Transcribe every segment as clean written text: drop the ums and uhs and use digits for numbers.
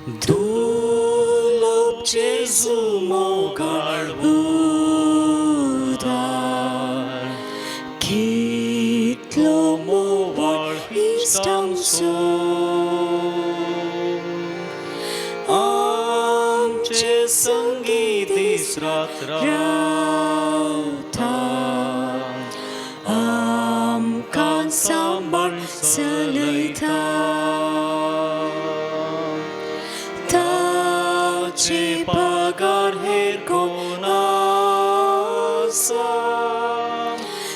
दुर्लभ जेजू मोगाळ उदार कितलो मोवाळ इष्टांचो आमचे संगीत दीस रात रावता आमकां सांबाळ चलयता ताचे पगार हेर कोण आसा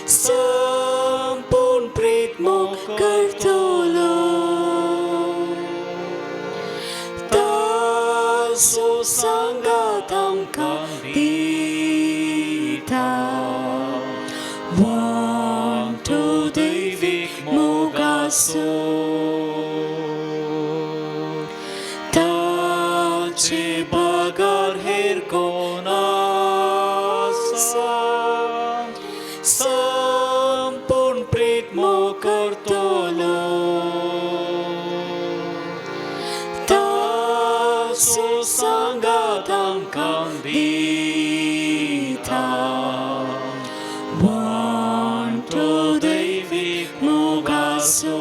संपूर्ण प्रीत मोग करतलो ताचो सांगात आमकां दिता वांटो दैवीक मोगाचो ताचे पगार हेर कोण आसा संपूर्ण प्रीत मोग करतलो ताचो सांगात आमकां दिता वांटो दैवीक मोगाचो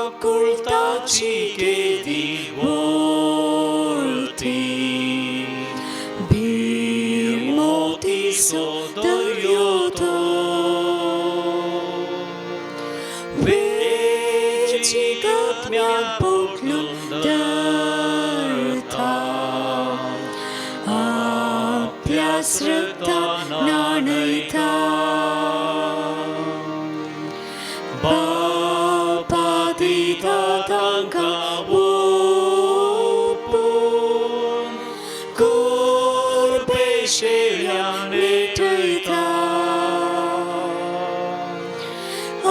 काकुळताची केदी वोळती भीर मोतीचो दर्यो तो वेची गतम्यान पोटलून धरता आपल्या रगतान नाणयता दिता तांकां ओपून कुरपे शेळ्यान रेटयता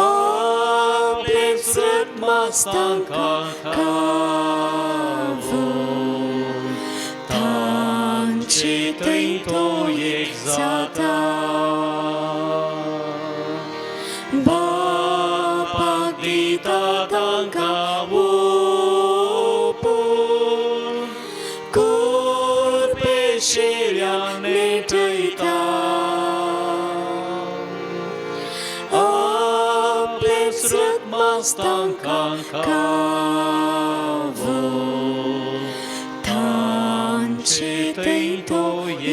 आपलेच रगमास तांकां खावून तांचे थंय तो एक जाता दिता तांकां ओपून कुरपे शेळ्यान रेटयता आपलेच रगमास तांकां खावून तांचे थंय तो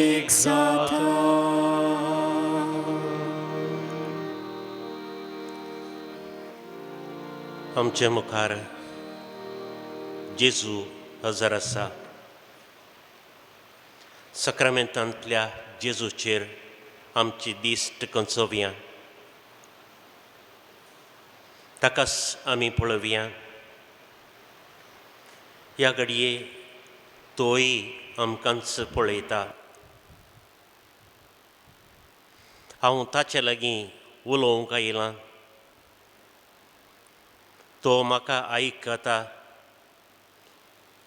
एक जाता आमचे मुखार जेजू हजर आसा सक्रामेंतांतल्या जेजूचेर आमची दिश्ट कंचोवया ताकाच आमी पळोवया ह्या घडये तोय आमकांच पळयता हांव ताचे लागीं उलोवंक आयलां तो म्हाका आयकता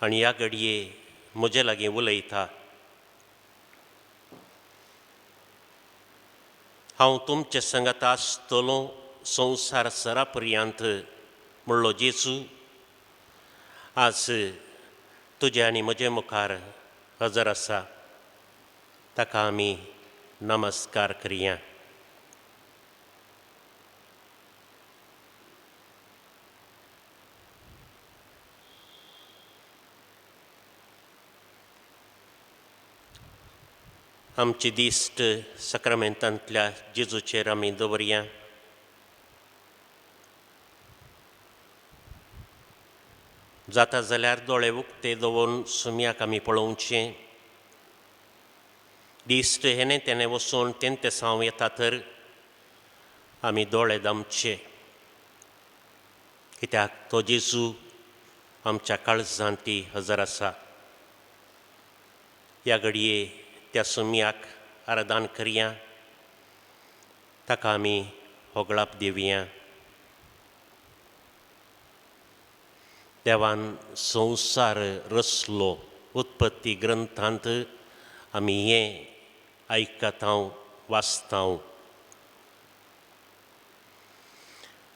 आनी ह्या घडये म्हजे लागीं उलयता हांव तुमचे संगत आसतलो संवसार सरा पर्यंत म्हणलो जेजू आज तुजे आनी म्हजे मुखार हजर आसा ताका आमी नमस्कार करया आमची दिश्ट सक्रामेंतांतल्या जेजूचेर आमी दवरया जाता जाल्यार दोळे उक्ते दवरून सुमयाक आमी पळोवचें दिश्ट हेने तेणे वचून तेंते साव येता तर आमी दोळे धामचे कित्याक तो जेजू आमच्या काळजांती हजर आसा ह्या घडये त्या सुमयाक आराधन करया ताका आमी होगळाप दिवया देवान संवसार रचलो उत्पत्ती ग्रंथांत आमी हें आयकता वाचता.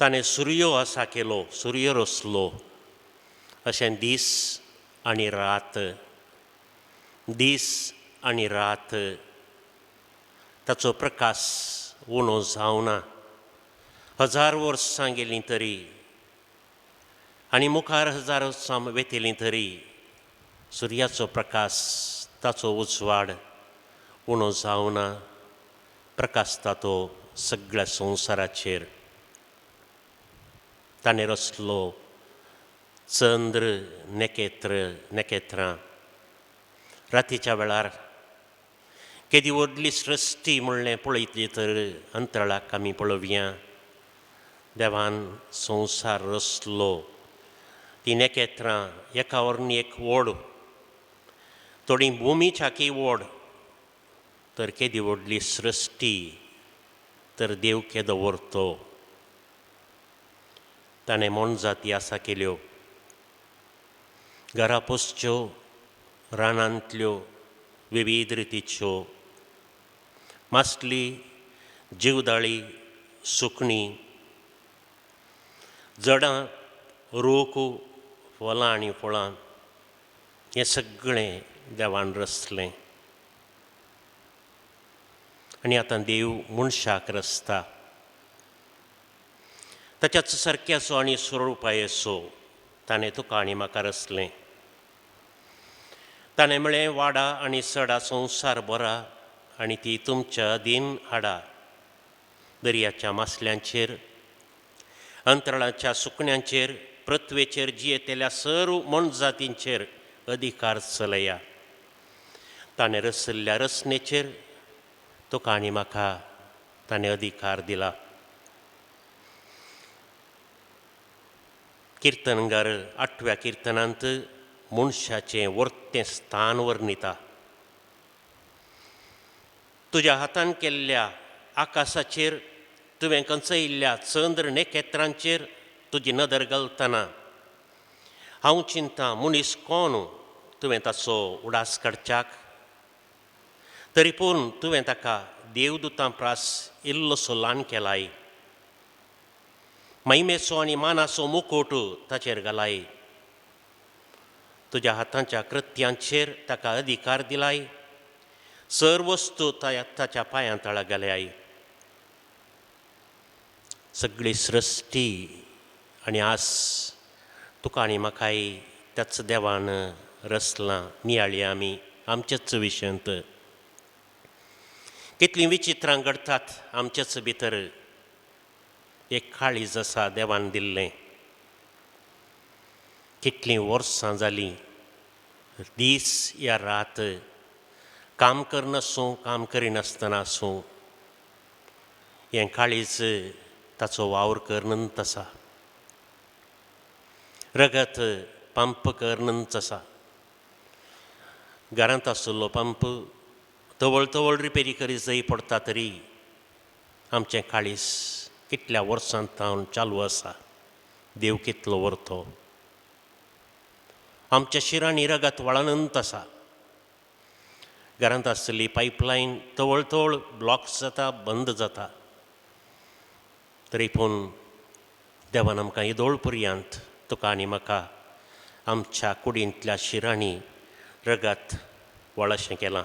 ताणें सूर्य असा केलो, सूर्य रचलो, अशें दीस आनी रात, दीस आनी रात ताचो प्रकाश उणो जावना. 1000 वर्सां गेलीं तरी आनी मुखार 1000 वर्सां वेतेलीं तरी सुर्याचो प्रकाश, ताचो उजवाड उणो जावना, प्रकाशता तो सगळ्या संवसाराचेर. ताणें रचलो चंद्र, नखेत्रां. रातीच्या वेळार केदी व्हडली सृश्टी म्हणलें पळयतली तर अंतराळाक आमी पळोवया. देवान संवसार रचलो, ती नखेत्रां एका वरवीं एक व्हड, थोडी भुमीच्याकी व्हड, तर केदी व्हडली सृश्टी, तर देव केदो व्हरतो. ताणें मोनजाती आसा केल्यो, घरा पोसच्यो, रानांतल्यो, विविध रितीच्यो, मासली, जीवदाळी, सुकणीं, जडां, रूख, फळां आनी फळां, हें सगळें देवान रचलें. आनी आतां देव मनशाक रचता. ताच्याच सारक्याचो आनी स्वरुपायेचो ताणें तुका आनी म्हाका रचलें. ताणें म्हळें वाडा आनी चडा संवसार बरा आनी ती तुमच्या अधीन हाडा. दर्याच्या मासल्यांचेर, अंतराळाच्या सुकण्यांचेर, पृथ्वेचेर जियेतेल्या सर्व मोनजातींचेर अधिकार चलया. ताणें रचयल्ल्या रचनेचेर तुका आनी म्हाका ताणें अधिकार दिला. किर्तनगार 8व्या किर्तनांत मनशाचें वर्तें स्थान वर्णिता. तुज्या हातान केल्ल्या आकाशाचेर, तुवें कंचयल्ल्या चंद्र नखेत्रांचेर तुजी नदर घालतना हांव चिंतां, मनीस कोण तुवें ताचो उडास काडच्याक? तरी पूण तुवें ताका देवदूतां प्रास इल्लोसो ल्हान केलाय. महिमेचो आनी मानाचो मुकुट ताचेर घालाय. तुज्या हातांच्या कृत्यांचेर ताका अधिकार दिलाय. सर्व वस्तू ताच्या पांयां तळा घाल्याय. सगळी सृश्टी आनी आस तुका आनी म्हाकाय त्याच देवान रचलां. नियाळी आमी आमचेच विशंत. कितलीं विचित्रां घडटात आमचेच भितर. एक काळीज आसा देवान दिल्लें. कितलीं वर्सां जालीं, दीस या रात, काम करनासूं, काम करिनासतना आसूं, हें काळीज ताचो वावर करनंत आसा. रगत पंप करनंत आसा. घरांत आसलो पंप तवळ तवळ रिपेरी करी जायी पडटा तरी आमचें काळीज कितल्या वर्सां सावन चालू आसा. देव कितलो व्हरतो. आमच्या शिरांनी रगत वळनंत आसा. घरांत आसली पायपलायन तवळ तवळ ब्लॉक्स जाता, बंद जाता. तरी पूण देवान आमकां इदोळ पर्यांत तुका आनी म्हाका आमच्या कुडींतल्या शिरांनी रगत वळशें केलां.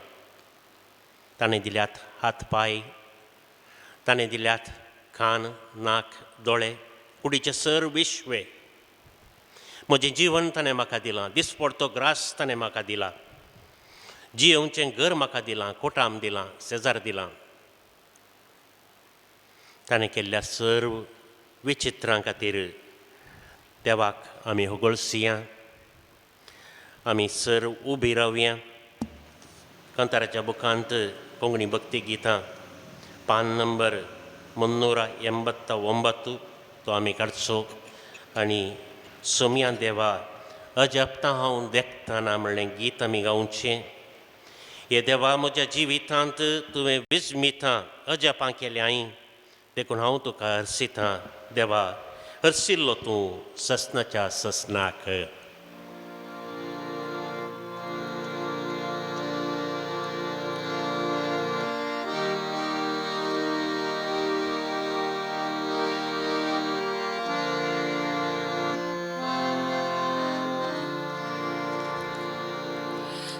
ताणें दिल्यात हात पांय, ताणें दिल्यात कान, नाक, दोळे, कुडीचे सर्व विश्वे. म्हजें जिवन ताणें म्हाका दिलां. दिसपडतो ग्रास ताणें म्हाका दिला. जियेवचें घर म्हाका दिलां, कोटाम दिलां, शेजार दिलां. ताणें केल्ल्या सर्व विचित्रां खातीर देवाक आमी होगळसया. आमी सर्व उबी रावया. कांताराच्या बुकांत कोंकणी भक्ती गितां पान नंबर 389 तो आमी काडचो आनी सोम्या देवा अजपता हांव देखताना म्हणलें गीत आमी गावचें. हे देवा म्हज्या जिवितांत तुवें विस्मितां अजपां केल्याय देखून हांव तुका हरसितां. देवा हरशिल्लो तूं ससनाच्या ससनाक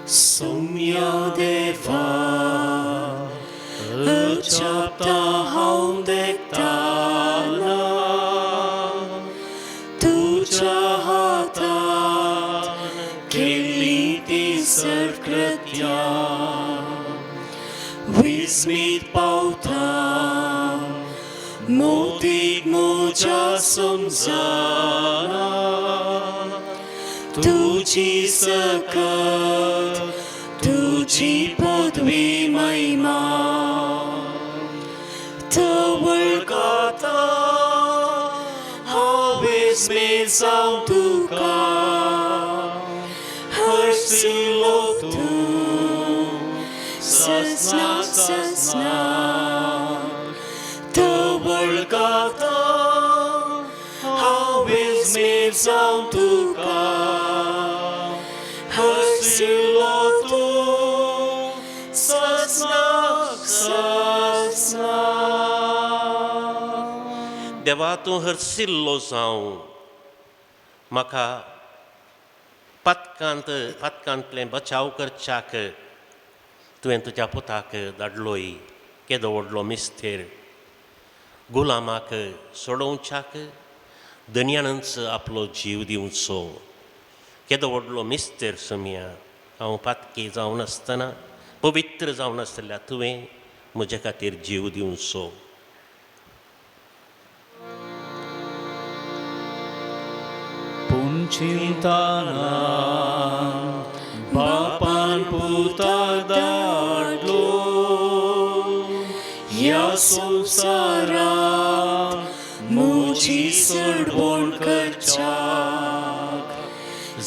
Sumya deva chapta haundektana tuja hatan kiliti sarkratya vismit pauta motik moja samzana तुझी सकत तुझी पदवी महिमा तवळ गाता हावेस मे जाऊं तुका हरसिलो तूं ससनाक ससनाक तवळ गाता हावेस मे जाऊं तुका हरसिलो तूं ससनाक ससनाक देवा तूं हरसिल्लो जावं म्हाका पथकांतले बचाव करच्याक तुवें तुज्या पुताक धाडलोय केदो व्हडलो मिस्तेर गुलामाक सोडोवच्याक दनयानच आपलो जीव दिवचो केदो व्हडलो मिस्तेर सुमिया हांव पातकी जावन आसतना पवित्र जावन आसतल्या तुवें म्हजे खातीर जीव दिवचो पूण चिंताना बापान पुताक धाडलो ह्या संवसारांत म्हजी सडवण करच्याक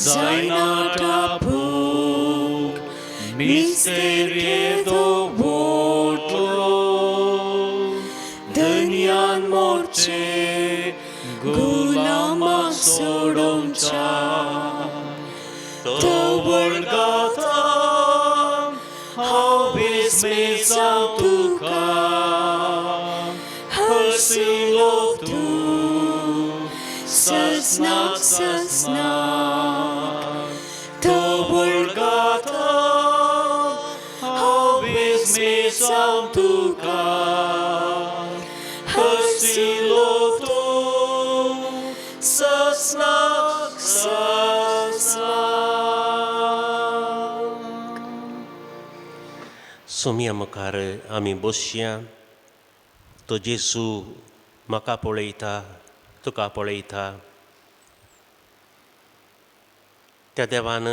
जायना टापूक मिस्तेर येदो व्हडलो दनयान मोरचे गुलामाक सोडोवच्याक तवळ गाता हावेस मे जाऊं तुका हरसिलो तूं ससनाक ससनाक तवळ गाता हावेस मे जाऊं तुका हरसिलो तूं ससनाक ससनाक सुमिया मुखार आमी बसया तो जेसू म्हाका पळयता तुका पळयता त्या देवान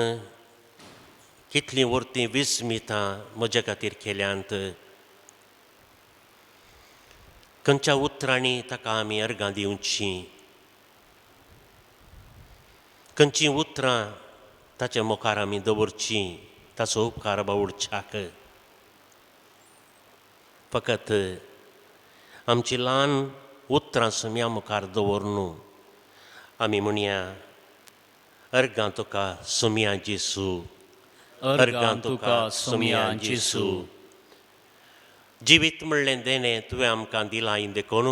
कितलीं वर्तीं विस्मितां म्हजे खातीर केल्यांत खंयच्या उतरांनी ताका आमी अर्गां दिवचीं खंयचीं उतरां ताच्या मुखार आमी दवरचीं ताचो उपकार बावडच्याक फकत आमची ल्हान उतरां सुम्या मुखार दवर न्हू आमी म्हणया अर्गां तुका सुम्या जेसू अर्गां तुका सुम्या जेसू जिवीत म्हणलें देणें तुवें आमकां दिलां देखून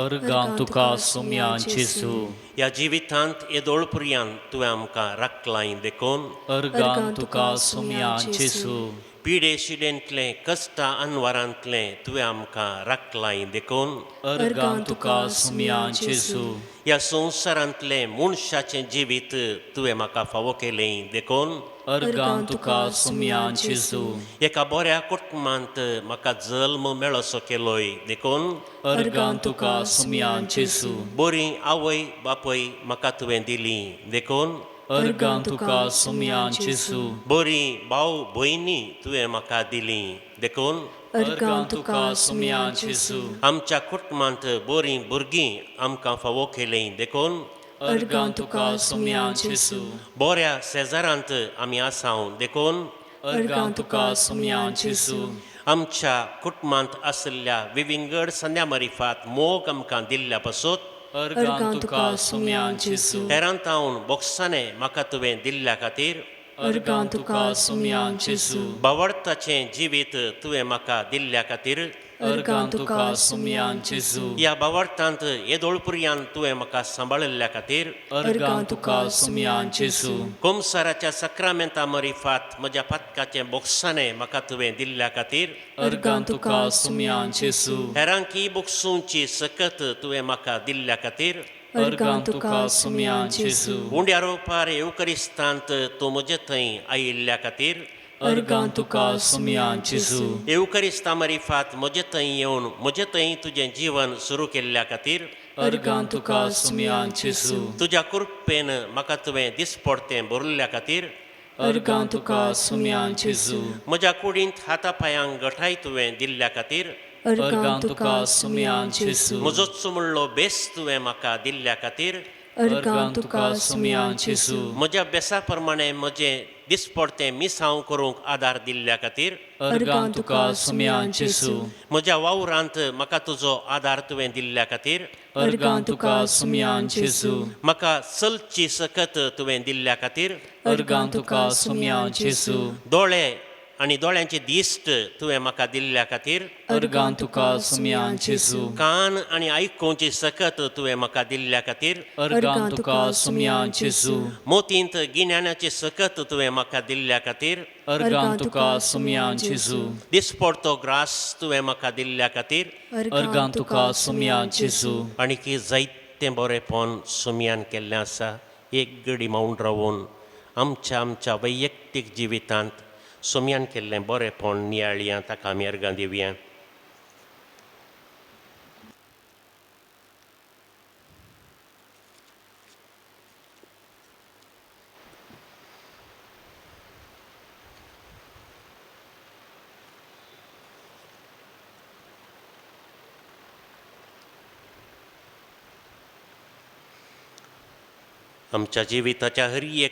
अर्गां तुका सुम्या जेसू ह्या जिवितांत येदोळपुर्यांत तुवें आमकां राखलां देखून अर्गां तुका सुम्या जेसू पिडे शिडेंतलें कश्टां अनवरांतलें तुवें आमकां राखलां देखून अर्गां तुका सुम्या जेसू ह्या संवसारांतलें मनशाचें जिवीत तुवें म्हाका फावो केलें देखून अर्गां तुका सुम्या जेसू एका बऱ्या कुटुंबांत म्हाका जल्म मेळसो केलोय देखून अर्गां तुका सुम्या जेसू बरी आवय बापय म्हाका तुवें दिली देखून अर्गां तुका सुम्या जेसू बरी भाव भयणी तुवें म्हाका दिली देखून अर्गां तुका सुम्या जेसू आमच्या कुटुंबांत बरीं भुरगीं आमकां फावो केलीं देखून अर्गां तुका सुम्या जेसू बऱ्या शेजारांत आमी आसांव देखून अर्गां तुका सुम्या जेसू आमच्या कुटुंबांत आशिल्ल्या विविंगड संद्या मारिफात मोग आमकां दिल्ल्या पासून अर्गां तुका सुमयान जेजू हेरांत हांव बोक्साने म्हाका तुवें दिल्ल्या खातीर अर्गां तुका सुमयान जेजू बावडताचें जिवीत तुवें म्हाका दिल्ल्या खातीर अर्गां तुका सुमयान जेजू ह्या बावडतांत येदोळपुरयान तुवें म्हाका सांबाळिल्ल्या खातीर अर्गां तुका सुमयान जेजू कोमसाराच्या सक्रामेंता मरिफात म्हज्या पातकाचें बोक्साने म्हाका तुवें दिल्ल्या खातीर अर्गां तुका सुमयान जेजू हेरांकी बोक्सूंची सकत तुवें म्हाका दिल्ल्या खातीर अर्गां तुका सुमयान जेजू उंड्या रोपार येवकरिस्तांत तूं म्हजे थंय आयिल्ल्या खातीर अर्गां तुका सुमयान जेजू येवकरिस्ता मरिफात म्हजे थंय येवन म्हजे थंय तुजें जीवन सुरू केल्ल्या खातीर अर्गां तुका सुमयान जेजू तुज्या कृपेन म्हाका तुवें दिसपडतें भरल्ल्या खातीर अर्गां तुका सुमयान जेजू म्हज्या कुडींत हाता पांयांक घटाय तुवें दिल्ल्या खातीर अर्गां तुका सुमयान जेजू म्हजो चुमळ्ळो बेस तुवें म्हाका दिल्ल्या खातीर अर्गां तुका सुमयान जेजू म्हज्या बेसा प्रमाणे म्हजें दिसपडतें मिसांव करूंक आदार दिल्ल्या खातीर अर्गां तुका सुमयान जेजू म्हज्या वावरांत म्हाका तुजो आदार तुवें दिल्ल्या खातीर अर्गां तुका सुमयान जेजू म्हाका चलची सकत तुवें दिल्ल्या खातीर अर्गां तुका सुमयान जेजू दोळे आनी दोळ्यांचे दिश्ट तुवें म्हाका दिल्ल्या खातीर अर्गां तुका सुमयान जेजू कान आनी आयकूंची सकत तुवें म्हाका दिल्ल्या खातीर अर्गां तुका सुमयान जेजू मोतींत गिन्यानाची सकत तुवें म्हाका दिल्ल्या खातीर अर्गां तुका सुमयान जेजू दिसपडतो ग्रास तुवें म्हाका दिल्ल्या खातीर अर्गां तुका सुमयान जेजू आनी की जायतें बरेंपण सुमयान केल्लें आसा एक घडी मावून रावून आमच्या वैयक्तीक जिवितांत सुमयान केल्लें बरेंपण नियाळिया ताका आमी अर्गां दिवया आमच्या जिविताच्या हरी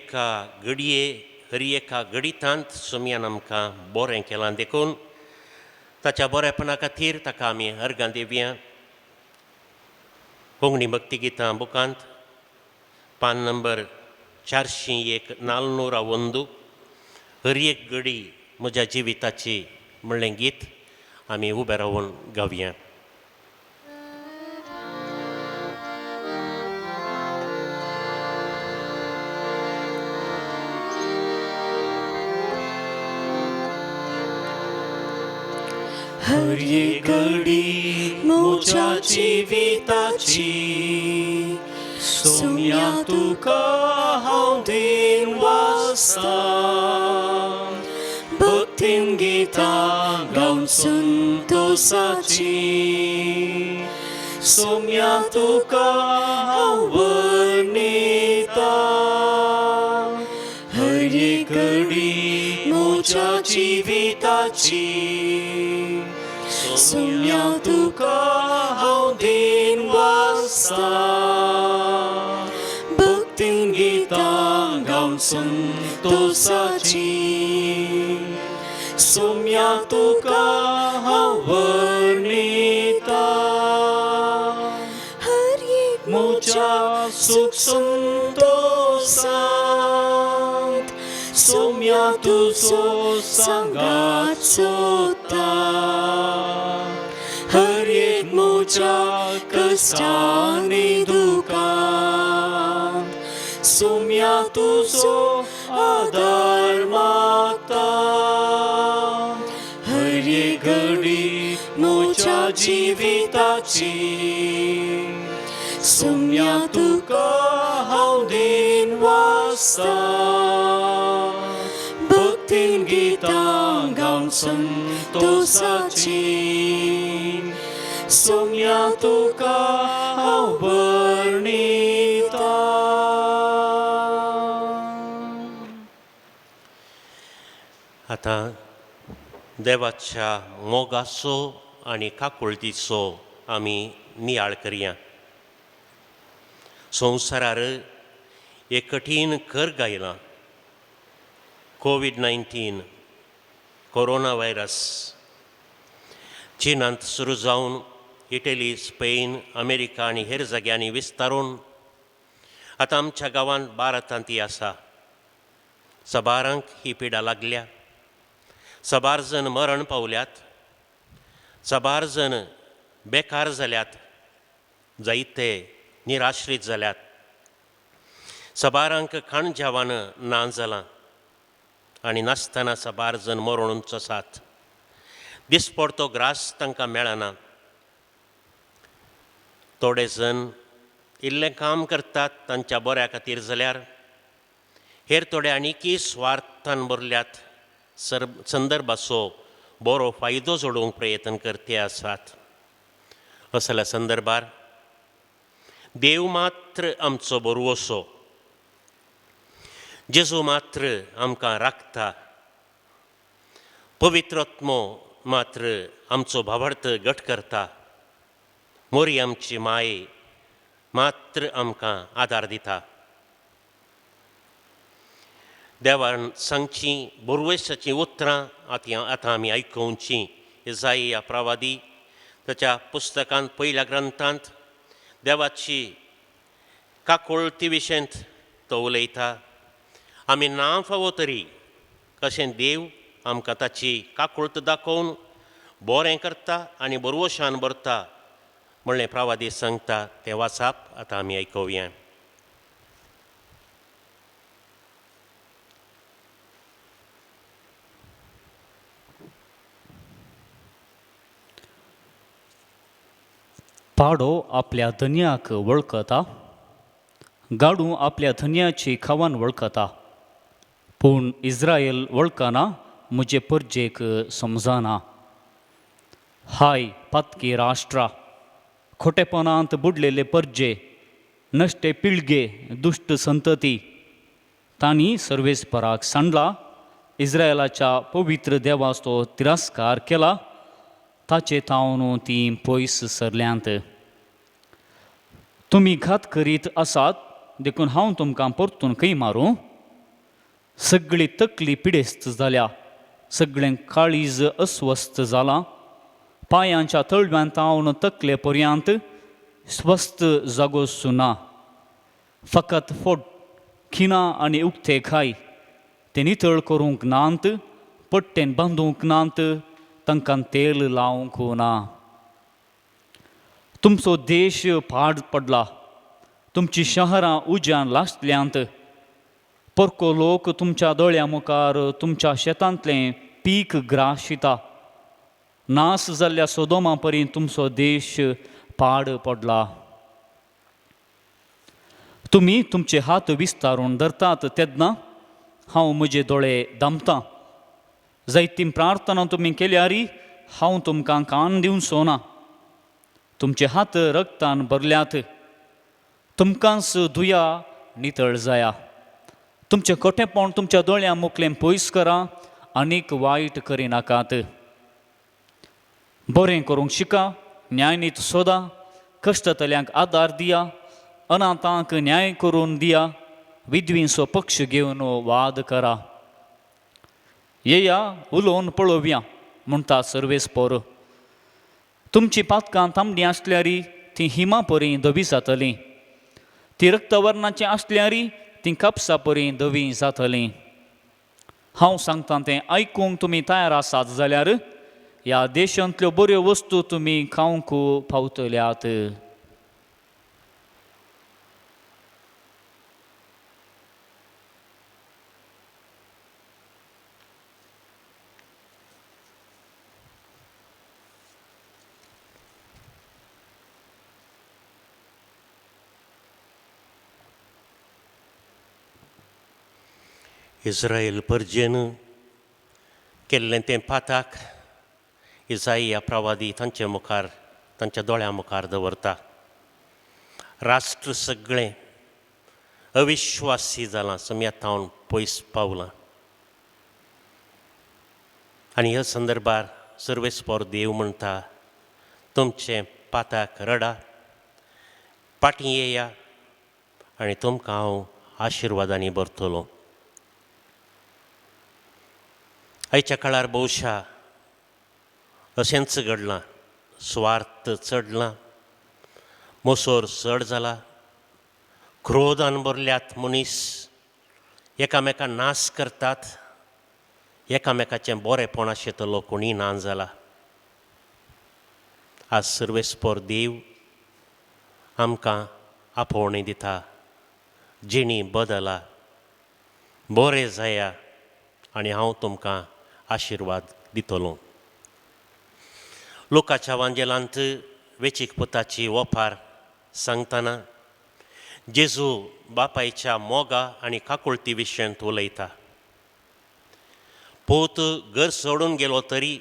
एका घडितांत सुमयान आमकां बरें केलां देखून ताच्या बरेपणा खातीर ताका आमी अर्गां दिवया कोंकणी भक्ती गितां बुकांत पान नंबर 401 401 हरी एक घडी म्हज्या जिविताची म्हणलें गीत आमी उबे रावून गावया हर एक घडी म्हज्या जिविताची सुमया तुका हांव दिन वाजता भक्तीन गितां गावन संतोसाची सुमया तुका हांव वर्णिता हर एक घडी म्हज्या जिविताची सुमया तुका हांव दिन वाजता भक्तीन गितां गावन संतोसाची सुमया तुका हांव वर्णिता हर एक म्हज्या सुख संतोसांत सुमया तुजो सांगात सोदता हर एक म्हज्या कश्टांनी दुखांत सुमया तुजो आदार मागता हर एक घडी म्हज्या जिविताची सुमया तुका हांव दिन वाजता भक्तीन गितां गावन संतोसाची सुमया तुका हांव वर्णिता आतां देवाच्या मोगाचो आनी काकुळटीचो आमी नियाळ करया संवसारार एक कठीण कर्ग आयलां कोविड-19 कोरोना व्हायरस चीनांत सुरू जावन इटली, स्पेन, अमेरिका आनी हेर जाग्यांनी विस्तारून आतां आमच्या गांवांत भारतांत ती आसा. सबारांक ही पिडा लागल्या. सबार जण मरण पावल्यात. सबार जण बेकार जाल्यात. जायते निराश्रीत जाल्यात. सबारांक खाण जेवण ना जालां आनी नासतना सबार जण मरूनच आसात. दिसपडतो ग्रास तांकां मेळना. थोडे जण इल्लें काम करतात तांच्या बऱ्या खातीर जाल्यार हेर थोडे आनीकय स्वार्थान भरल्यात. संदर्भाचो बरो फायदो जोडूंक प्रयत्न करते आसात. असल्या संदर्भार देव मात्र आमचो बरवसो. जेजू मात्र आमकां राखता. पवित्रत्मो मात्र आमचो भावार्थ घट करता. मोरी आमची माय मात्र आमकां आदार दिता. देवान सांगची बरवेसाची उतरां आतां आमी आयकुची. इसाइया प्रवादी ताच्या पुस्तकांत पयल्या ग्रंथांत देवाची काकुळती विशयेंत तो उलयता. आमी ना फावो तरी कशें देव आमकां ताची काकुळट दाखोवन बरें करता आनी बरवशान भरता म्हणलें प्रवादी सांगता. तें वाचप आतां आमी आयकुया. पाडो आपल्या धन्याक वळखता. गाडू आपल्या धन्याची खावन वळखता. पूण इस्रायल वळखना म्हजे परजेक समजना. हाय पातकी राष्ट्रा, खोटेपणांत बुडलेले परजे, नश्टे पिळगे, दुश्ट संतती, तांणी सर्वेस्पराक सांडला. इस्रायलाच्या पवित्र देवाचो तिरस्कार केला. ताचे तावन ती पयस सरल्यांत. तुमी घात करीत आसात देखून हांव तुमकां परतून खंय मारूं. सगळी तकली पिडेस्त जाल्या. सगळें काळीज अस्वस्थ जालां. पांयांच्या तळव्यान तावन तकले पर्यंत स्वस्थ जागो सुना. फकत फोट, खिणां आनी उक्ते खाय. ते नितळ करूंक नांत. पट्टेन बांदूंक नांत. तांकां तेल लावंक ना. तुमचो देश पाड पडला. तुमची शहरां उज्यान लासल्यांत. परको लोक तुमच्या दोळ्या मुखार तुमच्या शेतांतलें पीक ग्राशिता. नास जाल्ल्या सोदोमा परी तुमचो देश पाड पडला. तुमी तुमचे हात विस्तारून धरतात तेन्ना हांव म्हजे दोळे धांपतां. जायतीं प्रार्थना तुमी केल्यारी हांव तुमकां कान दिवचो ना. तुमचे हात रगतान भरल्यात. तुमकांच धुया, नितळ जाया. तुमचें खोटेपण तुमच्या दोळ्या मुखलें पयस करा. आनीक वायट करिनाकात. बरें करूंक शिका. न्यायनीत सोदा. कश्टतल्यांक आदार दिया. अनाथांक न्याय करून दिया. विधवींचो पक्ष घेवन वाद करा. येया उलोवन पळोवया म्हणटा सर्वेस्पर. तुमची पातकां तांबडी आसल्यारी ती हिमा परी धवी जातलीं. ती रक्तवर्णाची आसल्यारी ती कापसा परी धवी जातलीं. हांव सांगता तें आयकूंक तुमी तयार आसात जाल्यार ह्या देशांतल्यो बऱ्यो वस्तू तुमी खावंक पावतल्यात. इस्रायल परजेन केल्लें तें पाताक इसाइया प्रवादी तांचे मुखार, तांच्या दोळ्या मुखार दवरता. राष्ट्र सगळें अविश्वासी जालां. सम्यतावन पयस पावलां. आनी ह्या संदर्भार सर्वेस्पर देव म्हणटा, तुमचें पाताक रडा, फाटीं येया आनी तुमकां हांव आशिर्वादांनी भरतलो. आयच्या काळार भोवशा अशेंच घडलां. स्वार्थ वात चडलां, मोसोर चड जाला, क्रोधान भरल्यात मनीस, एकामेका नाश करतात, एकामेकाचें बरेंपण आशितलो कोणी ना जाला. आज सर्वेस्पर देव आमकां आपोवणी दिता, जिणी बदला, बरें जाया आनी हांव तुमकां आशिर्वाद दितलो. लोकाच्या वांजेलांत वेंचीक पुताची ओपार सांगतना जेजू बापायच्या मोगा आनी काकुळटी विशयांत उलयता. पोत घर सोडून गेलो तरी,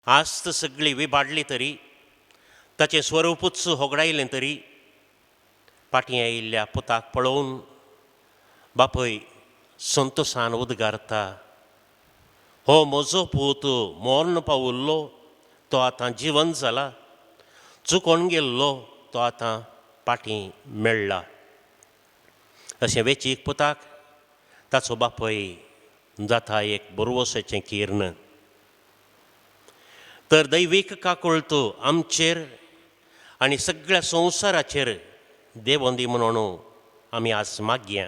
आस्त सगळी विबाडली तरी, ताचें स्वरुपूच होगडायलें तरी, फाटीं आयिल्ल्या पुताक पळोवन बापय संतोशान उद्गारता, हो म्हजो पूत मोर्न पावुल्लो तो आतां जिवंत जाला, चुकोन गेल्लो तो आतां फाटीं मेळ्ळा. अशें वेंचीक पुताक ताचो बापय जाता एक बरवोसेचें किर्ण. तर दैवीक काकुळट आमचेर आनी सगळ्या संवसाराचेर देवों दी म्हणून आमी आज मागया.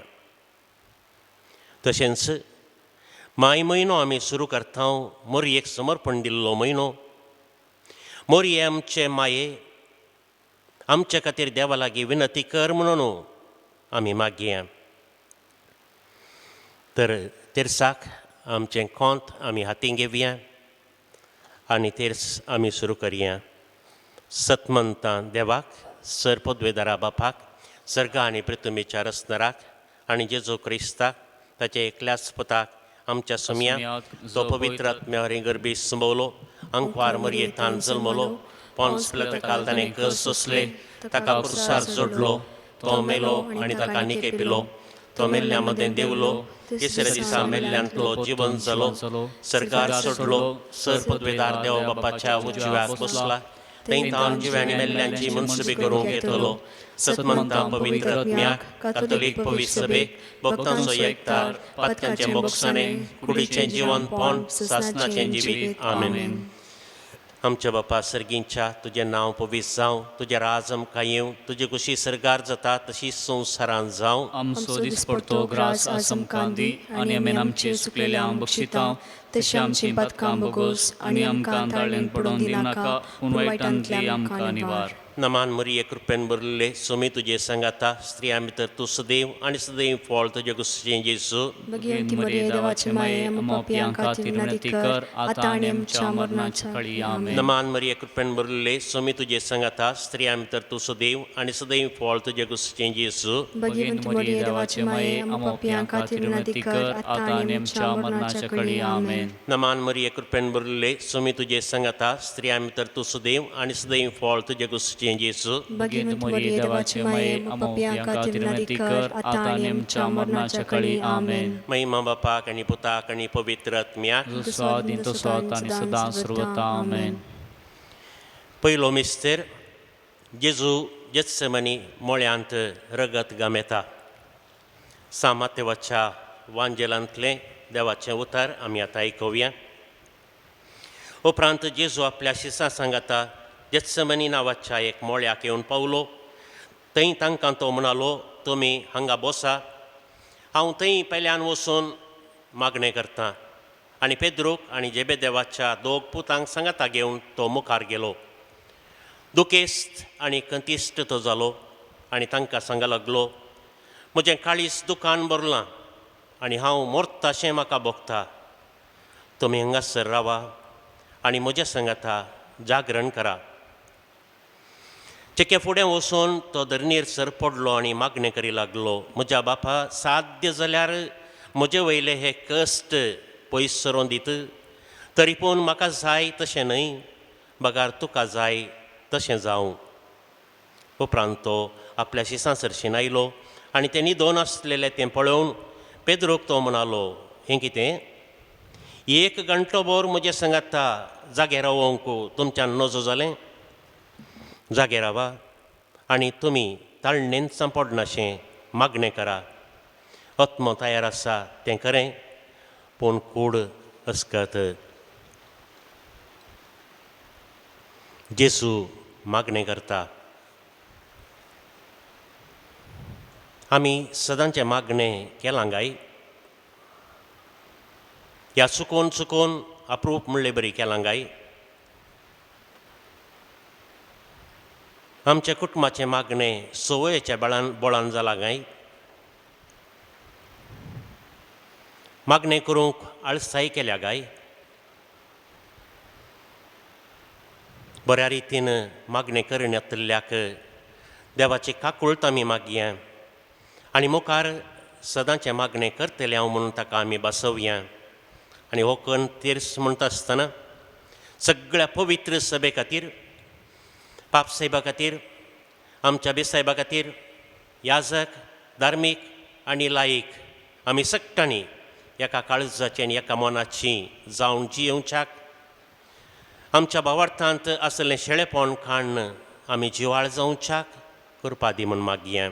तशेंच माय म्हयनो आमी सुरू करता, मोरयेक समर्पण दिल्लो म्हयनो. मोरये आमचे माये, आमचे खातीर देवा लागीं विनती कर म्हणून आमी मागया. तर तेर्साक आमचें कोंत आमी हातीन घेवया आनी तेर्स आमी सुरू करया. सतमंतां देवाक, सरपदवेदारा बापाक, सर्ग आनी पृथ्वीच्या रचणाराक आनी जेजू क्रिस्ताक, ताचे एकल्याच पुताक आमच्या सुमयाक, तो पवित्र आत्म्यावरी गरबी संभवलो, अंकवार मरयेंतान जल्मलो, पोन्स पिलाताकाल ताणें कस सोंसले, ताका क्रुसार जोडलो, तो मेलो आनी ताका निकेपिलो, तो मेल्ल्या मदें देवलो, तिसऱ्या दिसा मेल्ल्यांतलो जिवंत जालो, सर्गार सोडलो, सरपदवेदार देव बापाच्या उजव्याक बसला, थंय तावन जिव्यांनी मेल्ल्यांची मनसुबी करूंक येतलो. सतमंतां पवित्र आत्म्याक, कातोलीक पवित्र सभेक, भक्तांचो एकठार, पातकांचें मोक्षाणें, कुडीचें जिवंतपण, सासणाचें जिवीत. आमेन. आमच्या बापा सर्गींच्या, तुजें नांव पवित्र जावं, तुजें राज आमकां येवं, तुजी कुशी सर्गार जाता तशी संवसारांत जावं. आमचो दिसपडटो ग्रास आज आमकां दी, आनी आमी आमचे सुकलेल्यांक बक्षितां, तशी आमची पातकां बोगोस, आनी आमकां ताळ्यान पडोवन दिनाका, पूण वायटांतली आमकां निवार. नमान मरिये कृपेन भरले, सुमी तुजे सांगाता, स्त्रियां भितर तूं सदैव आनी सदैव फळ तुजे कुशीचें जेजू. भगवंती मरिये देवाचे माये, आमकां पापियांक खातीर विनंती कर, आतां आनी आमच्या मरणाच्या काळी. आमेन. नमान मरिये कृपेन भरले, सुमी तुजे सांगाता, स्त्रियां भितर तूं सदैव आनी सदैव फळ तुजे कुशीचें जेजू. भगवंती मरिये देवाचे माये, आमकां पापियांक खातीर विनंती कर, आतां आनी आमच्या मरणाच्या काळी. आमेन. नमान मरिये कृपेन भरले, सुमी तुजे सांगाता, स्त्रियां भितर तूं सदैव आनी सदैव फळ तुजे कुशीचें जेजू. भगवंती मरिये देवाचे माये, आमकां पापियांक खातीर विनंती कर, आतां आनी आमच्या मरणाच्या काळी. आमेन. महिमा बापाक आनी पुताक आनी पवित्र आत्म्याक, जसो आदीं तसो आतां आनी सदां सर्वता. आमेन. पयलो मिस्तेर, जेजू गेत्सेमनी मोळ्यांत रगत घामेता. सामातेवाच्या वांजेलांतलें देवाचें उतार आमी आतां आयकुया. उपरांत जेजू आपल्या शिसां सांगाता गेत्सेमनी नांवाच्या एक मोळ्याक येवन पावलो. थंय तांकां तो म्हणालो, तुमी हांगा बसा, हांव थंय पेल्यान वचून मागणें करतां. आनी पेद्रूक आनी जेबेदेवाच्या दोग पुतांक सांगाता घेवन तो मुखार गेलो. दुखेस्त आनी कंतिश्ट तो जालो आनी तांकां सांगूंक लागलो, म्हजें काळीज दुखान भरलां आनी हांव मोरताशें म्हाका भोगता. तुमी हांगासर रावा आनी म्हज्या सांगाता जागरण करा. चिके फुडें वचून तो धरणीर सर पडलो आनी मागणें करी लागलो, म्हज्या बापा, साध्य जाल्यार म्हजे वयले हे कश्ट पयस सरोन दीत. तरी पूण म्हाका जाय तशें न्हय, बगार तुका जाय तशें जावं. उपरांत तो आपल्या शिसां सरशीन आयलो आनी तें न्हिदोन आसलेलें तें पळोवन पेद्रूक तो म्हणालो, हें कितें? 1 घंटो भर म्हजे सांगाता जागे रावोंक तुमच्यान नजो जालें? जागे रावा आनी तुमी ताळणेन सांपडनाशें मागणें करा. आत्मो तयार आसा तें खरें, पूण कूड अस्कत. जेजू मागणें करता. आमी सदांचें मागणें केलां काय? या चुकोवन चुकोवन अप्रूप म्हणले बरी केलां काय? आमच्या कुटुंबाचें मागणें सवयेच्या बळान जालां काय? मागणें करूंक आळसाय केल्या काय? बऱ्या रितीन मागणें करिनातल्याक देवाची काकूळट आमी मागया आनी मुखार सदांचें मागणें करतलें हांव म्हणून ताका आमी बसवया. आनी हो कण तीर्स म्हणटा आसतना सगळ्या पवित्र सभे खातीर, पाप साहेबा खातीर, आमच्या बेसाहेबा खातीर, याजक, धार्मीक आनी लायक आमी सगळ्यांनी एका काळजाची आनी एका मनाची जावन जियोवच्याक आमच्या भावार्थांत आसलें शेळेपण खाण आमी जिवाळ जावच्याक कृपा दी म्हूण मागया.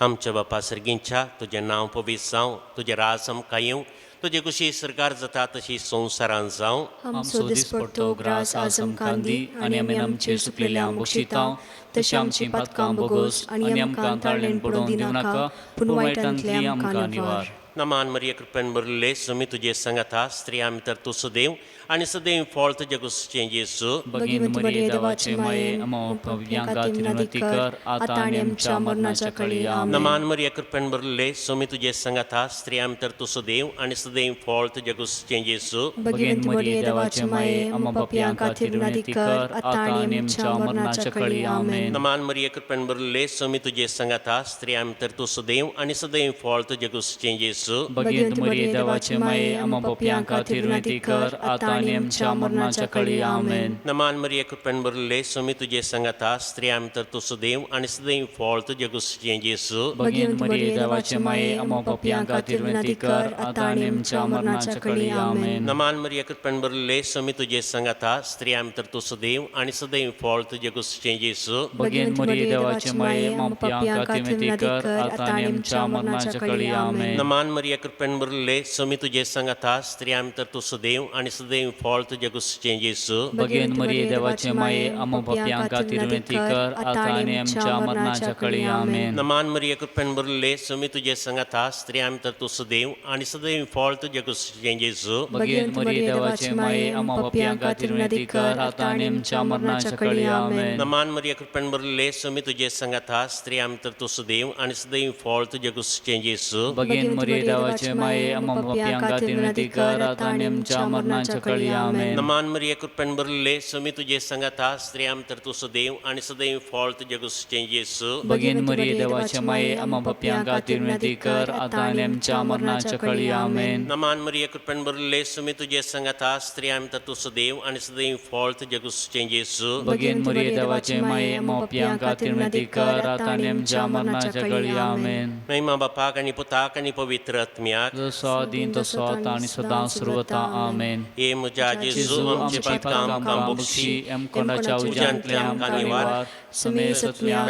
आमच्या बापा सर्गींच्या तुजें नांव पवित्र जावं, तुजें राज आमकां येवं, तुजी कुशी सरकार जाता तशी संवसारांत जावं. आमचो दिसपडटो ग्रास आज आमकां दी आनी आमी आमचेर सुकलेल्या बक्षितांव, तशी आमची पातकां बोगोस आनी आमकां ताळणेन पडोवंक दिनाका, पूण वायटांतली आमकां निवार. नमान मरिये कृपेन भरले सुमी तुजे संगता स्त्रियां भितर तूं सदैव आनी सदैव फळ तुजे कुशीचें येसू. भगिनी मरिये देवाचे माये, आमकां पापियांक विनंती कर, आतां आनी आमच्या मरणाच्या काळी आमेन. नमान मरिये कृपेन भरले सुमी तुजे संगता स्त्रियां भितर तूं सदैव आनी सदैव फळ तुजे कुशीचें येसू. भगिनी मरिये देवाचे माये, आमकां पापियांक विनंती कर, आतां आनी आमच्या मरणाच्या काळी आमेन. नमान मरिये कृपेन भरले सुमी तुजे संगता स्त्रियां भितर तूं सदैव आनी सदैव फळ तुजे कुशीचें येसू. भगिनी मरिये देवाचे माये, आमकां पापियांक विनंती कर, आतां आनी आमच्या मरणाच्या काळी आमेन. नमान मरिये कृपेन भरले सुमी तुजे संगता स्त्रियां भितर तूं सदैव आनी सदैव फळ तुजे कुशीचें येसू. भगिनी मरिये देवाचे माये, आमकां पापियांक विनंती कर, आतां आनी आमच्या मरणाच्या काळी आमेन. नमान मरिये कृपेन भरले सुमी तुजे संगता स्त्रियां भितर तूं सदैव आनी सदैव फळ तुजे कुशीचें येसू. भगिनी मरिये देवाचे माये, आमकां पापियांक विनंती कर, आतां आनी आमच्या मरणाच्या काळी आमेन. नमान मरिये कृपेन भरले सुमी तुजे संगता स्त्रियां भितर तूं सदैव आनी सदैव फळ तुजे कुशीचें येसू. भगिनी मरिये देवाचे माये, आमकां पापियांक विनंती कर, आतां आनी आमच्या मरणाच्या काळी आमेन. नमान मरिये कृपेन भरले सुमी तुजे संगता स्त्रियां भितर तूं सदैव आनी सदैव फळ तुजे कुशीचें येसू. भगिनी मरिये देवाचे माये, आमकां पापियांक विनंती कर, आतां आनी आमच्या मरणाच्या काळी आमेन. नमान मरिये कृपेन भरले सुमी तुजे संगता स्त्रियां भितर तूं सदैव आनी सदैव फळ तुजे कुशीचें येसू. भगिनी मरिये देवाचे माये, आमकां पापियांक विनंती कर, आतां आनी आमच्या मरणाच्या काळी आमेन. नमान मरिये कृपेन भरले सुमी तुजे संगता स्त्रियां भितर तूं सदैव आनी सदैव फळ तुजे कुशीचें येसू. भगिनी मरिये देवाचे माये, आमकां पापियांक विनंती कर, आतां आनी आमच्या मरणाच्या काळी आमेन. नमान मरिये कृपेन भरले सुमी तुजे संगता स्त्रियां भितर तूं सदैव आनी सदैव फळ तुजे कुशीचें येसू. भगिनी मरिये देवाचे माये, आमकां पापियांक विनंती कर, आतां आनी आमच्या मरणाच्या काळी आमेन. महिमा बापाक आनी पुताक आनी पवित्र आत्म्याक जसो आदीं तसो आतां आनी सदां सर्वता आमेन. हे म्हज्या जेजू आमचे पातकां आमकां बक्षी, कोणाच्या उज्यांतले आमकां निवार, समे सतल्या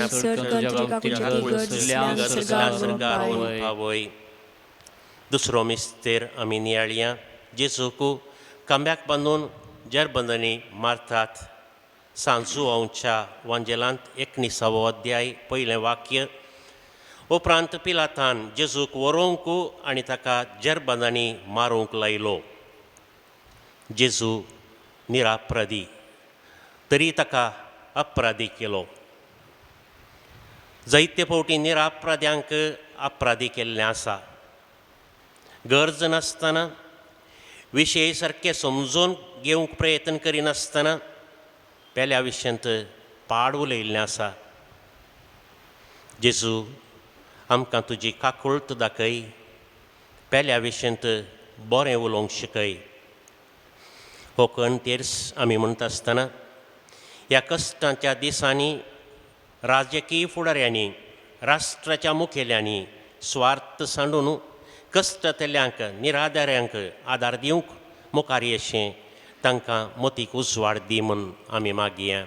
पावय. दुसरो मिस्तेर आमी नियाळया. जेजूक खांब्याक बांदून जरबंदनी मारतात. सांजू हांवच्या वांजेलांत 19 अध्याय पयलें वाक्य. उपरांत पिलातान जेजूक व्हरूंक आनी ताका जरबंदांनी मारूंक लायलो. जेजू निरापराधी तरी ताका अपराधी केलो. जायते फावटी निरापराध्यांक अपराधी केल्लें आसा. गरज नासतना, विशय सारके समजून घेवंक प्रयत्न करिनासतना पेल्या विशयांत पाड उलयल्लें आसा. जेजू आमकां तुजी काकूळट दाखय, पेल्या विशयांत बरें उलोवंक शिकय. हो कण तेर्स आमी म्हणटा आसतना ह्या कश्टांच्या दिसांनी राजकीय फुडाऱ्यांनी, राष्ट्राच्या मुखेल्यांनी स्वार्थ सांडून कश्टतल्यांक, निराधाऱ्यांक आदार दिवंक मुखार येशें तांकां मतीक उजवाड दी म्हूण आमी मागया.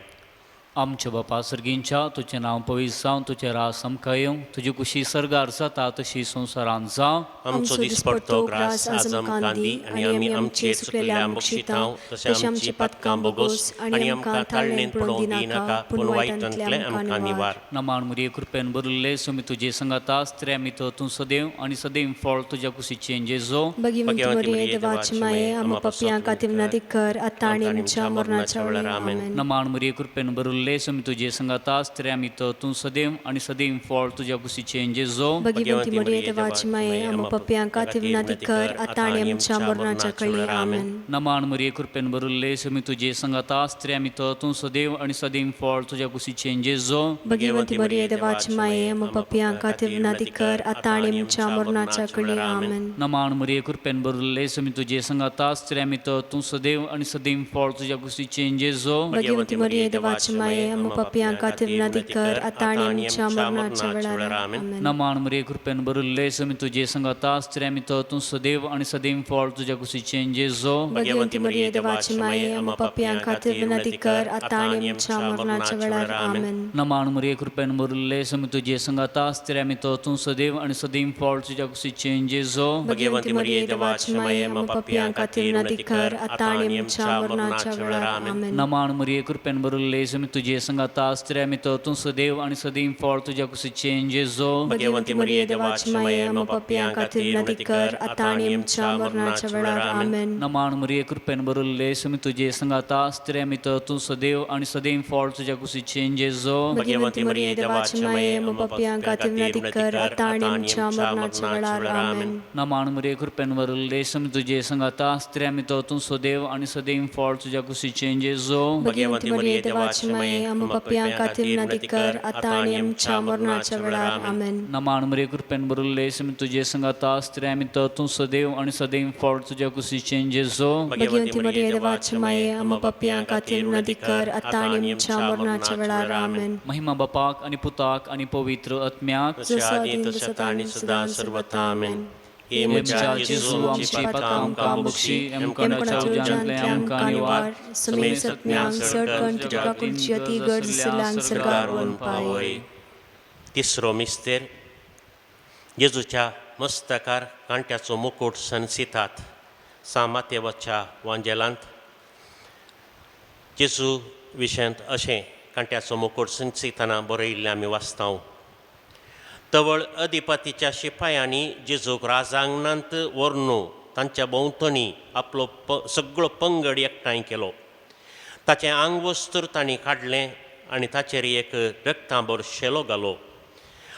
आमच्या बापा सर्गींच्या तुझें नांव पवित्र जावं, तुजें रास आमकां येवं, तुजी कुशी सर्गार जाता तशी संवसारांत जावं. आमचो दिसपडटो ग्रास आज आमकां दी, आनी आमी आमचे चुकलेल्या आमोक्षितांव तशें आमची पातकां बोगोस, आनी आमकां ताळणेन पडोवंक दिनाका, पूण वायटांतले आमकां निवार. नमान मुरी कृपेन बरले सुमी तुजे संगाता स्त्रे आमी तो तूं सदैव आनी सदैव फळ तुज्या कुशीचे जेजो. भगवंत मरिये देवाची माये आम पपियां खातीर विनंती कर, आतां आनी आमच्या मरणाच्या वेळार आमेन. नमान मुरी कृपेन बरले सुमी तुजे संगाता स्त्रे आमी तो तूं सदैव आनी सदैव फळ तुज्या कुशीचे जेजो. भगवंत मरिये देवाची माये आम पपियां खातीर विनंती कर, आतां आनी आमच्या मरणाच्या वेळार आमेन. नमान मुरी कृपेन बरले सुमी तुजे संगाता स्त्रे आमी तो तूं सदैव आनी सदैव फळ तुज्या कुशीचे जेजो. भगवंत मरिये देवाची माये आम पपियां खातीर विनंती कर, आतां आनी आमच्या मरणाच्या वेळार आमेन. नमान मुरी कृपेन बरले सुमी तुजे संगाता स्त्रे आमी तो तूं सदैव आनी सदैव फळ तुज्या कुशीचे जेजो. भगवंत मरिये देवाची माये आम पपियां खातीर विनंती कर, आतां आनी आमच्या मरणाच्या वेळार आमेन. नमान मुरी कृपेन बरले सुमी तुजे संगाता स्त्रे आमी तो तूं सदैव आनी सदैव फळ तुज्या कुशीचे जेजो. भगवंत मरिये देवाची माये आम पपियां खातीर विनंती कर, आतां आनी आमच्या मरणाच्या वेळार आमेन. नमान मुरी कृपेन बरले सुमी तुजे संगाता स्त्रे आमी तो तूं सदैव आनी सदैव फळ तुज्या कुशीचे जेजो. भगवंत मरिये देवाची माये आम पपियां खातीर विनंती कर, आतां आनी आमच्या मरणाच्या वेळार आमेन. नमान मुरी कृपेन बरले सुमी तुजे संगाता स्त्रे आमी तो तूं सदैव आनी सदैव फळ तुज्या कुशीचे जेजो. भगवंत मरिये देवाची माये आम पपियां खातीर विनंती कर, आतां आनी आमच्या मरणाच्या वेळार आमेन. नमान मुरी कृपेन बरले सुमी तुजे संगाता स्त्रे आमी तो तूं सदैव आनी सदैव फळ तुज्या कुशीचे जेजो. भगवंत मरिये देवाची माये आम पपियां खातीर विनंती कर, आतां आनी आमच्या मरणाच्या वेळार आमेन. नमान मुरी कृपेन बरले सुमी तुजे संगाता स्त्रे आमी तो तूं सदैव आनी सदैव फळ तुज्या कुशीचे जेजो. भगवंत मरिये देवाची माये आम पपियां खातीर विनंती कर, आतां आनी आमच्या मरणाच्या वेळार आमेन. नमान मुरी कृपेन बरले सुमी तुजे संगाता स्त्रे आमी तो तूं सदैव आनी सदैव फळ तुज्या कुशीचे जेजो. भगवंत मरिये देवाची माये आम पपियां खातीर विनंती कर, आतां आनी आमच्या मरणाच्या वेळार आमेन. महिमा बापाक आनी पुताक आनी पवित्र आत्म्याक जसा आदीं तसोच आनी सदां सर्वथा आमेन. हे म्हज्या जेजू आमची पातकां आमकां बक्षी, एमकोणाच्या उज्यांतले आमकां निवार. समे सत्म्यांक सडकण तुका कुडची अती गरजल्यान सरकार वन पावय. तिसरो मिस्तेर जेजूच्या मस्तकार कांट्याचो मुकुट संसितात. सामातेवाच्या वांजेलांत जेजू विशयांत अशें कांट्याचो मुकुट संसिताना बरयिल्लें आमी वाचतांव. तवळ अधिपतीच्या शिपायांनी जेजूक राजांगणांत व्हरून तांच्या भोंवतणी आपलो सगळो पंगड एकठांय केलो. ताचें आंग वस्त्र तांणी काडलें आनी ताचेर एक रक्तांबर शेलो घालो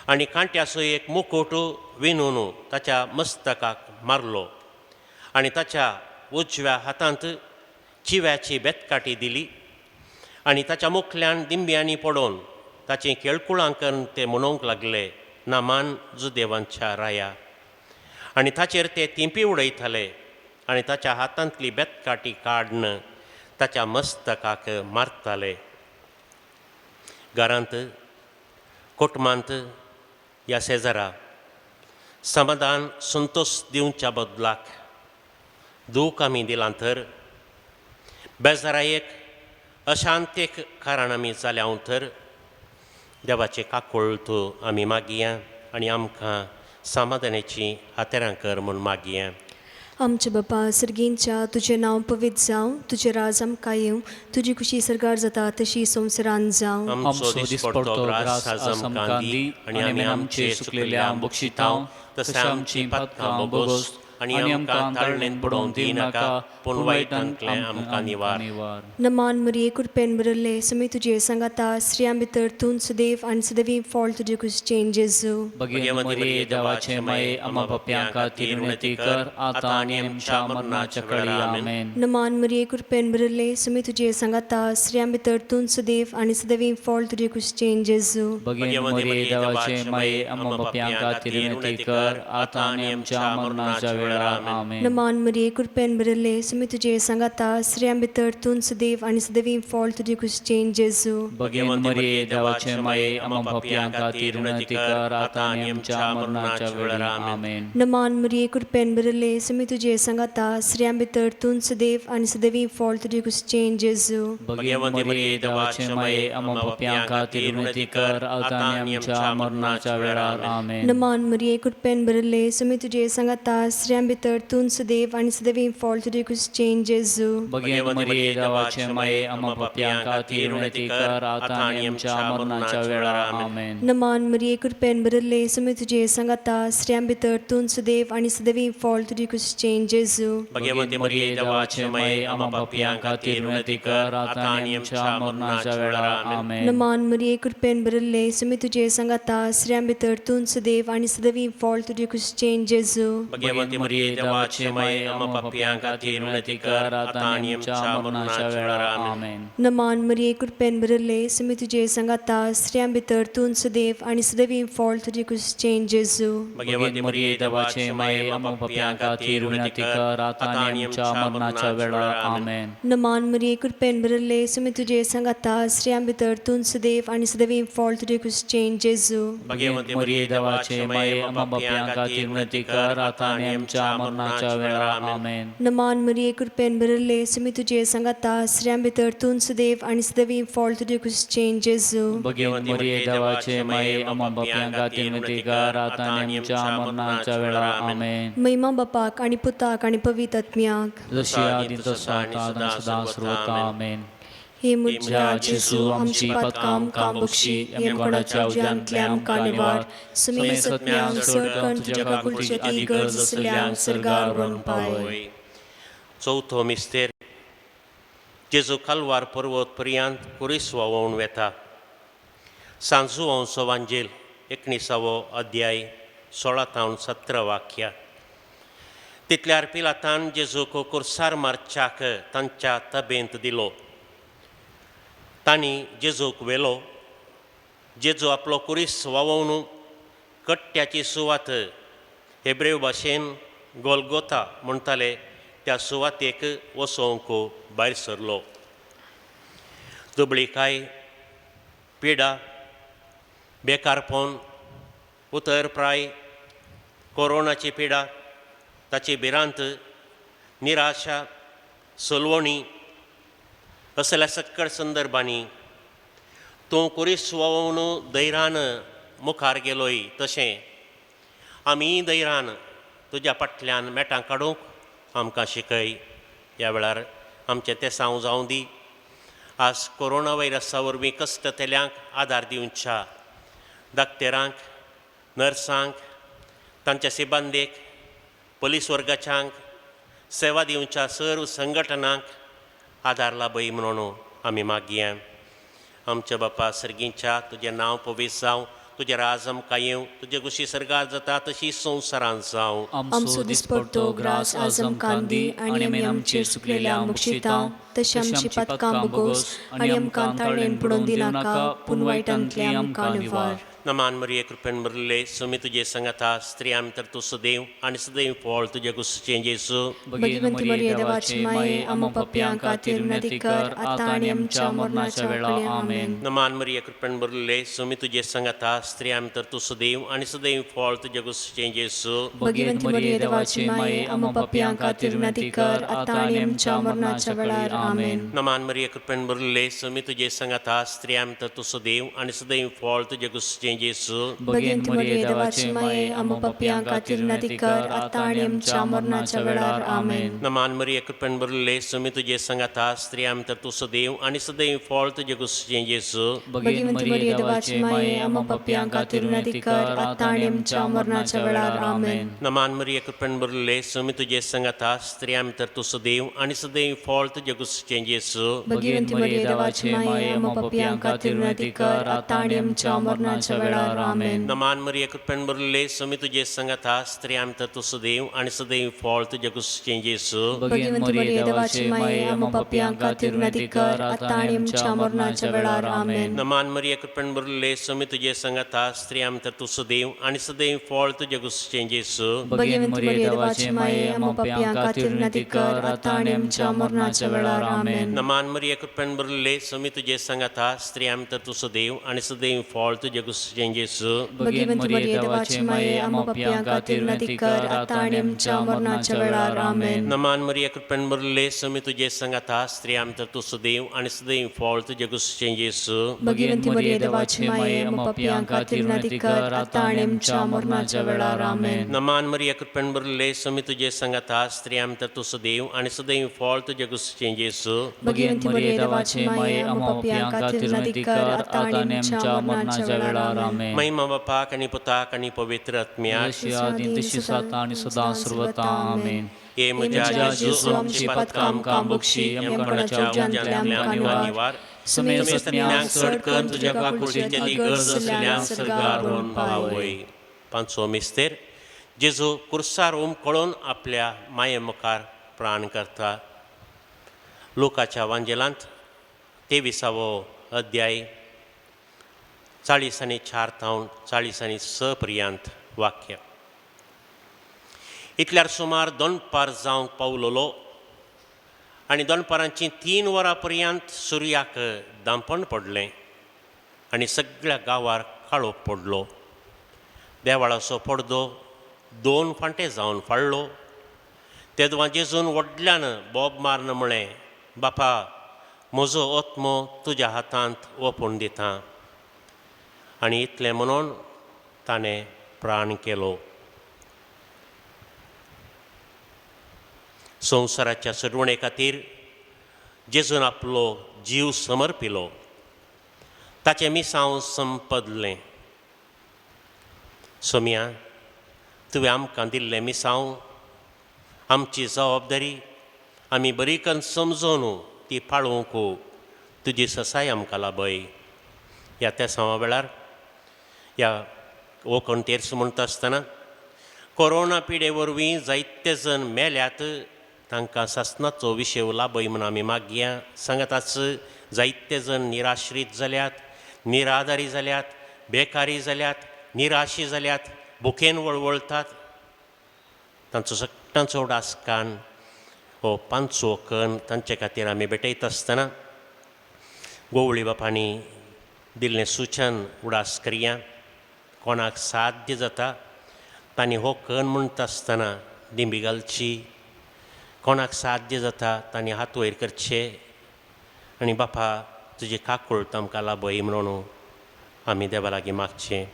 आनी कांट्याचो एक मुकुट विणून ताच्या मस्तकाक मारलो आनी ताच्या उजव्या हातांत चिव्याची बेतकाटी दिली आनी ताच्या मुखल्यान दिंब्यांनी पडोवन ताचें केळकुळांकन ते म्हणूंक लागले, नामान जुदेवांच्या राया. आनी ताचेर ते तिंपी उडयताले आनी ताच्या हातांतली बेतकाटी काडन ताच्या मस्तकाक मारताले. घरांत कुटुंबांत ह्या शेजारा समाधान संतोश दिवच्या बदलाक दूख आमी दिलां तर, बेजारायेक अशांतेक कारण आमी जाल्या तर देवाचे काकूळत आमी मागया आनी आमकां समाधानाची हातेरां कर म्हूण मागया. आमचे बापा सर्गींच्या तुजें नांव पवित्र जावं, तुजें राज आमकां येवं, तुजी कुशी सरकार जाता तशी संवसारांत जावं. आमचो दिसपडटो ग्रास आज आमकां दी, आनी आमी आमचे सुकलेल्या बक्षितांव तशें आमची पातकां बोगोस, आनी आमकां ताळणेन पडोवंक दिनाका, पूण वायटांतले आमकां निवार. नमान मरिये कृपेन बरले समे तुजे सांगाता स्त्रियां भितर तूं सदैव आनी सदैव फळ तुजे कुशीचे जेजू. भगवंत मरिये देवाचे माये आमा पप्यां खातीर विनंती कर, आतां आनी आमच्या मरणाच्या वेळी आमेन. नमान मरिये कृपेन बरले समे तुजे सांगाता स्त्रियां भितर तूं सदैव आनी सदैव फळ तुजे कुशीचे जेजू. भगवंत मरिये देवाचे माये आमा पप्यां खातीर विनंती कर, आतां आनी आमच्या मरणाच्या वेळी वेळार आमेन. नमान मरिये कृपेन भरिल्ले सुमी तुझे संगाता स्त्रियां भितर तूं सदैव आनी सदैवी फळ तुझे कुशीचें जेजू. भगवंत मरिये देवाचे माये आम्हा पापियां खातीर विनंती कर आता आणि आमच्या मरणाच्या वेळार आमेन. नमान मरिये कृपेन भरिल्ले सुमी तुझे संगाता स्त्रियां भितर तूं सदैव आनी सदैवी फळ तुझे कुशीचें जेजू. भगवंत मरिये देवाचे माये आम्हा पापियां खातीर विनंती कर आता आणि आमच्या मरणाच्या वेळार आमेन. नमान मरिये कृपेन भरिल्ले सुमी तुझे संगाता स्त्रियां भितर तूं सदैव आनी सदैवी फळ तुझे कुशीचें जेजू. भगवंत मरिये देवाचे माये आम्हा पापियां खातीर विनंती कर आता आणि आमच्या मरणाच्या वेळार आमेन. नमान मरिये कृपेन भरिल्ले सुमी तुझे संगाता स्त्रियां भितर तूं सदैव आनी सदैवी फळ तुझे कुशीचें जेजू. भगवंत मरिये देवाचे माये आम्हा पापियां खातीर विनंती कर आता आणि आमच्या मरणाच्या वेळार आमेन. नमान मरिये कृपेन भरिल्ले सुमी तुझे संगाता स्त्रियां भितर तूं सदैव आनी सदैवी फळ तुझे कुशीचें जेजू. भगवंत मरिये देवाचे माये आम्हा पापियां खातीर विनंती कर आता आणि आमच्या मरणाच्या वेळार आमेन. नमान मरिये कृपेन भरिल्ले सुमी तुझे संगाता स्त्रियां भितर तूं सदैव आनी सदैवी फळ तुझे कुशीचें जेजू. भगवंत मरिये देवाचे माये आम्हा पापियां खातीर विनंती कर आता आणि आमच्या मरणाच्या वेळार आमेन. नमान मरिये कृपेन भरिल्ले सुमी तुझे संगाता स्त्रियां भितर तूं सदैव आनी सदैवी फळ तुझे कुशीचें जेजू. भगवंत मरिये देवाचे माये आम्हा पापियां खातीर विनंती कर आता आणि आमच्या मरणाच्या वेळार आमेन. नमान मरिये कृपेन भरिल्ले सुमी तुझे संगाता स्त्रियां भितर तूं सदैव आनी सदैवी फळ तुझे कुशीचें जेजू. भगवंत मरिये देवाचे माये आम्हा पापियां खातीर विनंती कर आता आणि आमच्या मरणाच्या वेळार आमेन. महिमा बापाक आनी पुताक आनी पवित्र आत्म्याक जशी आदी तसा आता सदा सर्वदा आमेन. हे ज्या जेजू आमची पातकां आमकां बक्षी कोणाच्या उज्यांतल्या आमकां निवार समे सत्म्यांक चडकन तुज्या काकुलची अती गरज असल्याक सरगार व्हरून पावय. चवथो मिस्तेर जेजू कालवार पर्वत पर्यंत कुरीस व्हांवून वेता. सांजू वंसो वांजेल 19 अध्याय 16-17 वाक्या. तितल्यार पिलातान जेजूक कुर्सार मारच्याक तांच्या तबेंत दिलो. तांणी जेजूक व्हेलो. जेजू आपलो कुरीस व्हांवून कट्ट्याची सुवात हेब्रेव भाशेन गोलगोथा म्हणटाले त्या सुवातेक वसोंक भायर सरलो. दुबळीकाय, पिडा, बेकारपण, उतरप्राय, कोरोनाची पिडा, ताची भिरांत, निराशा, सलवणी असल्या सक्कळ संदर्भांनी तूं कुरीस व्हांवून धैर्यान मुखार गेलोय तशें आमी धैर्यान तुज्या फाटल्यान मेटां काडूंक आमकां शिकय. ह्या वेळार आमचें तें सांव जावं दी. आज कोरोना व्हायरसा वरवीं कश्टतल्यांक आदार दिवच्या दाक्तेरांक, नर्सांक, तांच्या सिबांदेक, पुलीस वर्गाच्यांक, सेवा दिवच्या सर्व संघटनांक आदार लाभय म्हणून आमी मागया. आमच्या बापा सर्गींच्या तुजें नांव पवित्र जावं, तुजें राज आमकां येवं, तुजे कुशी सरगार जाता तशी संवसारांत जावं. आमचो दिसपडटो ग्रास आज आमकां दी आनी आमी आमचेर चुकलेल्या मुक्षितां तशी आमची पातकां बोगोस आनी आमकां ताळणेन पडोवन दिनाका पूण वायटांतले आमकां निवार. नमान मरिये कृपेन भरिल्ले सुमी तुजे संगता स्त्रियां भितर तूं सदैव आनी सदैव फळ तुजे कुशीचें जेजू. भगवंत मरिये देवाची माये आम्हा पापियां खातीर विनंती कर आता आनी आमच्या मरणाच्या वेळार आमेन. नमान मरिये कृपेन भरिल्ले सुमी तुजे संगता स्त्रियां भितर तूं सदैव आनी सदैव फळ तुजे कुशीचें जेजू. भगवंत मरिये देवाची माये आम्हा पापियां खातीर विनंती कर आता आनी आमच्या मरणाच्या वेळार आमेन. नमान मरिये कृपेन भरिल्ले सुमी तुजे संगता स्त्रियां भितर तूं सदैव आनी सदैव फळ तुजे कुशीचें जेजू. भगवंत मरिये देवाची माये आम्हा पापियां खातीर विनंती कर आता आनी आमच्या मरणाच्या वेळार आमेन. नमान मरिये कृपेन भरिल्ले सुमी तुजे संगता स्त्रियां भितर तूं सदैव आनी सदैव फळ तुजे कुशीचें जेजू. भगवंत मरिये देवाची माये आम्हा पापियां खातीर विनंती कर आता आनी आमच्या मरणाच्या वेळार आमेन. नमान मरिये कृपेन भरिल्ले सुमी तुजे संगता स्त्रियां भितर तूं सदैव आनी सदैव फळ तुजे कुशीचें जेजू. भगवंत मरिये देवाची माये आम्हा पापियां खातीर विनंती कर आता आनी आमच्या मरणाच्या वेळार आमेन. नमान मरिये कृपेन भरले स्वामी तुझे संगत हा स्त्रियां तर तू सदैव आणि सदैव फळ तुझे कुशीचे येसू. भगवंत मरिये देवाची माये आम्हा पापियांक खातीर विनंती कर आता आणि आमच्या मरणाच्या वेळार आमेन. नमान मरिये कृपेन भरले स्वामी तुझे संगत हा स्त्रियां तर तू सदैव आणि सदैव फळ तुझे कुशीचे येसू. भगवंत मरिये देवाची माये आम्हा पापियांक खातीर विनंती कर आता आणि आमच्या मरणाच्या वेळार आमेन. नमान मरिये कृपेन भरले स्वामी तुझे संगत हा स्त्रियां तर तू सदैव आणि सदैव फळ तुझे कुशीचे येसू. भगवंत मरिये देवाची माये आम्हा पापियांक खातीर विनंती कर आता आणि आमच्या मरणाच्या वेळार आमेन. नमान मरिये कृपेन भरले स्वामी तुझे संगत हा स्त्रियां तर तू सदैव आणि सदैव फळ तुझे कुशीचे येसू. भगवंत मरिये देवाची माये आम्हा पापियांक खातीर विनंती कर आता आणि आमच्या मरणाच्या वेळार आमेन. नमान मरिये कृपेन भरले स्वामी तुझे संगत हा स्त्रियां तर तू सदैव आणि सदैव फळ तुझे कुशीचे येसू. भगवंत मरिये देवाची माये आम्हा पापियांक खातीर विनंती कर आता आणि आमच्या मरणाच्या वेळार आमेन. महिमा बापाक आणि पुताक आणि पवित्र आत्म्याक जशी आदी तशी आता आणि सदा सर्वता आमेन. हे म्हज्या जेजू आमची पातकां आमकां बक्षी यमकणाच्या उज्यांतल्या आमकां निवार. समेत सत्यांक चड कर तुझ्या काकुळशेची गरज असल्यान सरकार व्हरून पावय. पांचवो मिस्तेर जेजू कुर्सार कळून आपल्या माये मुखार प्राण करता. लोकाच्या वांजेलांत 23वो अध्याय 40 आनी 4 तावन 40 आनी 6 पर्यंत वाक्य. इतल्यार सुमार दनपार जावंक पावलोलो आनी दनपारांची 3 वरां पर्यंत सुर्याक दांपण पडलें आनी सगळ्या गांवार काळोख पडलो. देवाळाचो पडदो 2 फांटे जावन फाळ्ळो. तेदवा जेजून व्हडल्यान बोब मारन म्हळें, बापा म्हजो आत्मो तुज्या हातांत ओपून दितां. आनी इतलें म्हणून ताणें प्राण केलो. संवसाराच्या सडवणे खातीर जेजून आपलो जीव समर्पिलो. ताचें मिसांव संपदलें. सोम्या, तुवें आमकां दिल्लें मिसांव, आमची जबाबदारी आमी बरी करून समजून ती पाळूंक तुजी ससाय आमकां लाभय. ह्या तेसावा वेळार ह्या वखणटेर म्हणटा आसतना कोरोना पिडे वरवीं जायते जण मेल्यात, तांकां सासणाचो विशय लाभय म्हूण आमी मागया. सांगताच जायते जण निराश्रीत जाल्यात, निराधारी जाल्यात, बेकारी जाल्यात, निराशी जाल्यात, भुकेन वळवळटात. तांचो सगळ्यांचो उडास कान हो 5वो कण तांचे खातीर आमी भेटयता आसतना गोवळी बापांनी दिल्लें सुचन उडास करया. कोणाक साध्य जाता तांणी हो कण म्हणटा आसतना दिंबी घालची. कोणाक साध्य जाता तांणी हात वयर करचे आनी बापा तुजी काकूळ आमकां लाभय म्हणून आमी देवा लागीं मागचें.